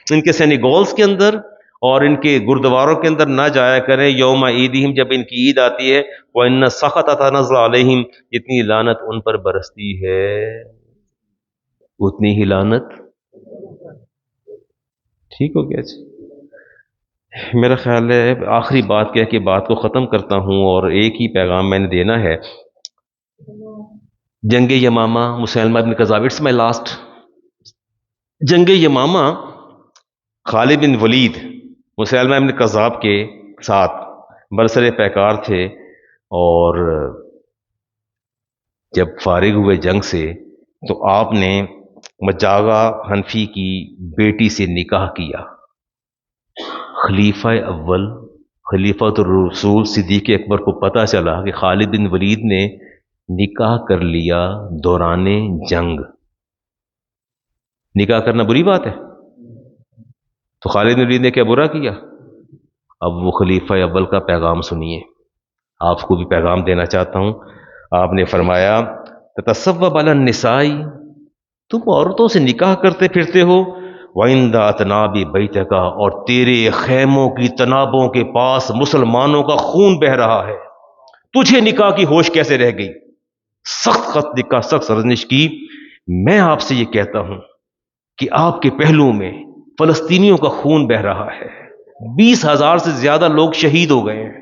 ان کے سینیگولز کے اندر اور ان کے گردواروں کے اندر نہ جایا کریں یوم عیدہم، جب ان کی عید آتی ہے، وَإِنَّ السَّخَطَ تَنَزَّلُ عَلَيْهِمْ، جتنی لعنت ان پر برستی ہے اتنی ہی لعنت، ٹھیک ہو گیا جی۔ میرا خیال ہے آخری بات کہہ کے بات کو ختم کرتا ہوں، اور ایک ہی پیغام میں نے دینا ہے۔ جنگ یمامہ، مسیلمہ ابن کذاب، اٹس مائی لاسٹ۔ جنگ یمامہ، خالد بن ولید مسیلمہ ابن کذاب کے ساتھ برسر پیکار تھے، اور جب فارغ ہوئے جنگ سے تو آپ نے مجاغہ حنفی کی بیٹی سے نکاح کیا. خلیفہ اول خلیفۃ الرسول صدیق اکبر کو پتہ چلا کہ خالد بن ولید نے نکاح کر لیا دوران جنگ. نکاح کرنا بری بات ہے؟ تو خالد بن ولید نے کیا برا کیا؟ اب وہ خلیفہ اول کا پیغام سنیے، آپ کو بھی پیغام دینا چاہتا ہوں. آپ نے فرمایا تتصوب علی النساء، تم عورتوں سے نکاح کرتے پھرتے ہو، وَعِنْدَ أَتْنَابِ بَيْتِكَ، اور تیرے خیموں کی تنابوں کے پاس مسلمانوں کا خون بہہ رہا ہے، تجھے نکاح کی ہوش کیسے رہ گئی؟ سخت خط لکھا، سخت سرزنش کی. میں آپ سے یہ کہتا ہوں کہ آپ کے پہلو میں فلسطینیوں کا خون بہہ رہا ہے، 20,000 سے زیادہ لوگ شہید ہو گئے ہیں،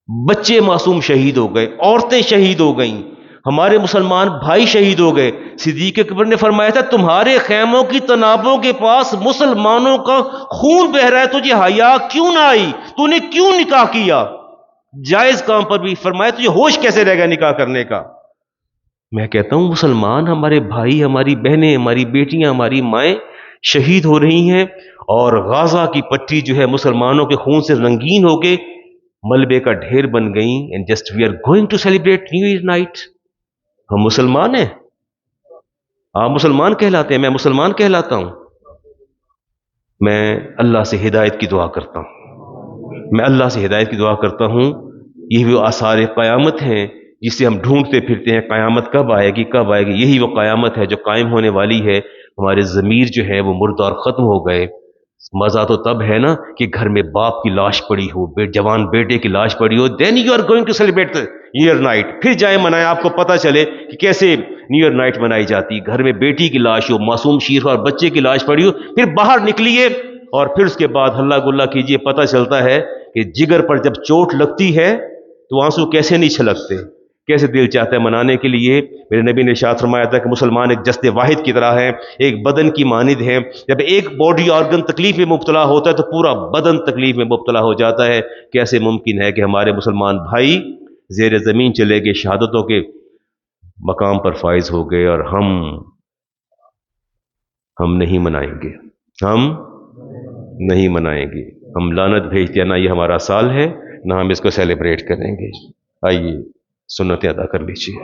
بچے معصوم شہید ہو گئے، عورتیں شہید ہو گئیں، ہمارے مسلمان بھائی شہید ہو گئے. صدیق اکبر نے فرمایا تھا تمہارے خیموں کی تنابوں کے پاس مسلمانوں کا خون بہ رہا ہے، تجھے حیا کیوں نہ آئی؟ تو نے کیوں نکاح کیا؟ جائز کام پر بھی فرمایا تجھے ہوش کیسے رہ گیا نکاح کرنے کا؟ میں کہتا ہوں مسلمان، ہمارے بھائی، ہماری بہنیں، ہماری بیٹیاں، ہماری مائیں شہید ہو رہی ہیں، اور غازہ کی پٹی جو ہے مسلمانوں کے خون سے رنگین ہو کے ملبے کا ڈھیر بن گئیں. And just we are going to celebrate new year night. ہم مسلمان ہیں، آپ مسلمان کہلاتے ہیں، میں مسلمان کہلاتا ہوں. میں اللہ سے ہدایت کی دعا کرتا ہوں، میں اللہ سے ہدایت کی دعا کرتا ہوں. یہ وہ آثار قیامت ہیں جسے ہم ڈھونڈتے پھرتے ہیں، قیامت کب آئے گی کب آئے گی. یہی وہ قیامت ہے جو قائم ہونے والی ہے. ہمارے ضمیر جو ہے وہ مردہ اور ختم ہو گئے. مزہ تو تب ہے نا کہ گھر میں باپ کی لاش پڑی ہو، جوان بیٹے کی لاش پڑی ہو. Then you are going to celebrate air night. پھر جائیں منائیں، آپ کو پتہ چلے کہ کیسے نیو ایئر نائٹ منائی جاتی. گھر میں بیٹی کی لاش ہو، معصوم شیر اور بچے کی لاش پڑی ہو، پھر باہر نکلیے اور پھر اس کے بعد ہلہ گلہ کیجیے. پتہ چلتا ہے کہ جگر پر جب چوٹ لگتی ہے تو آنسو کیسے نہیں چھلکتے، کیسے دل چاہتا ہے منانے کے لیے. میرے نبی نے ارشاد فرمایا تھا کہ مسلمان ایک جسد واحد کی طرح ہے، ایک بدن کی مانند ہے. جب ایک باڈی آرگن تکلیف میں مبتلا ہوتا ہے تو پورا بدن تکلیف میں مبتلا ہو جاتا ہے. کیسے ممکن ہے کہ ہمارے مسلمان بھائی زیر زمین چلے گئے، شہادتوں کے مقام پر فائز ہو گئے، اور ہم نہیں منائیں گے، ہم نہیں منائیں گے. ہم لعنت بھیجتے ہیں، نہ یہ ہمارا سال ہے نہ ہم اس کو سیلیبریٹ کریں گے. آئیے سنتیں ادا کر لیجیے.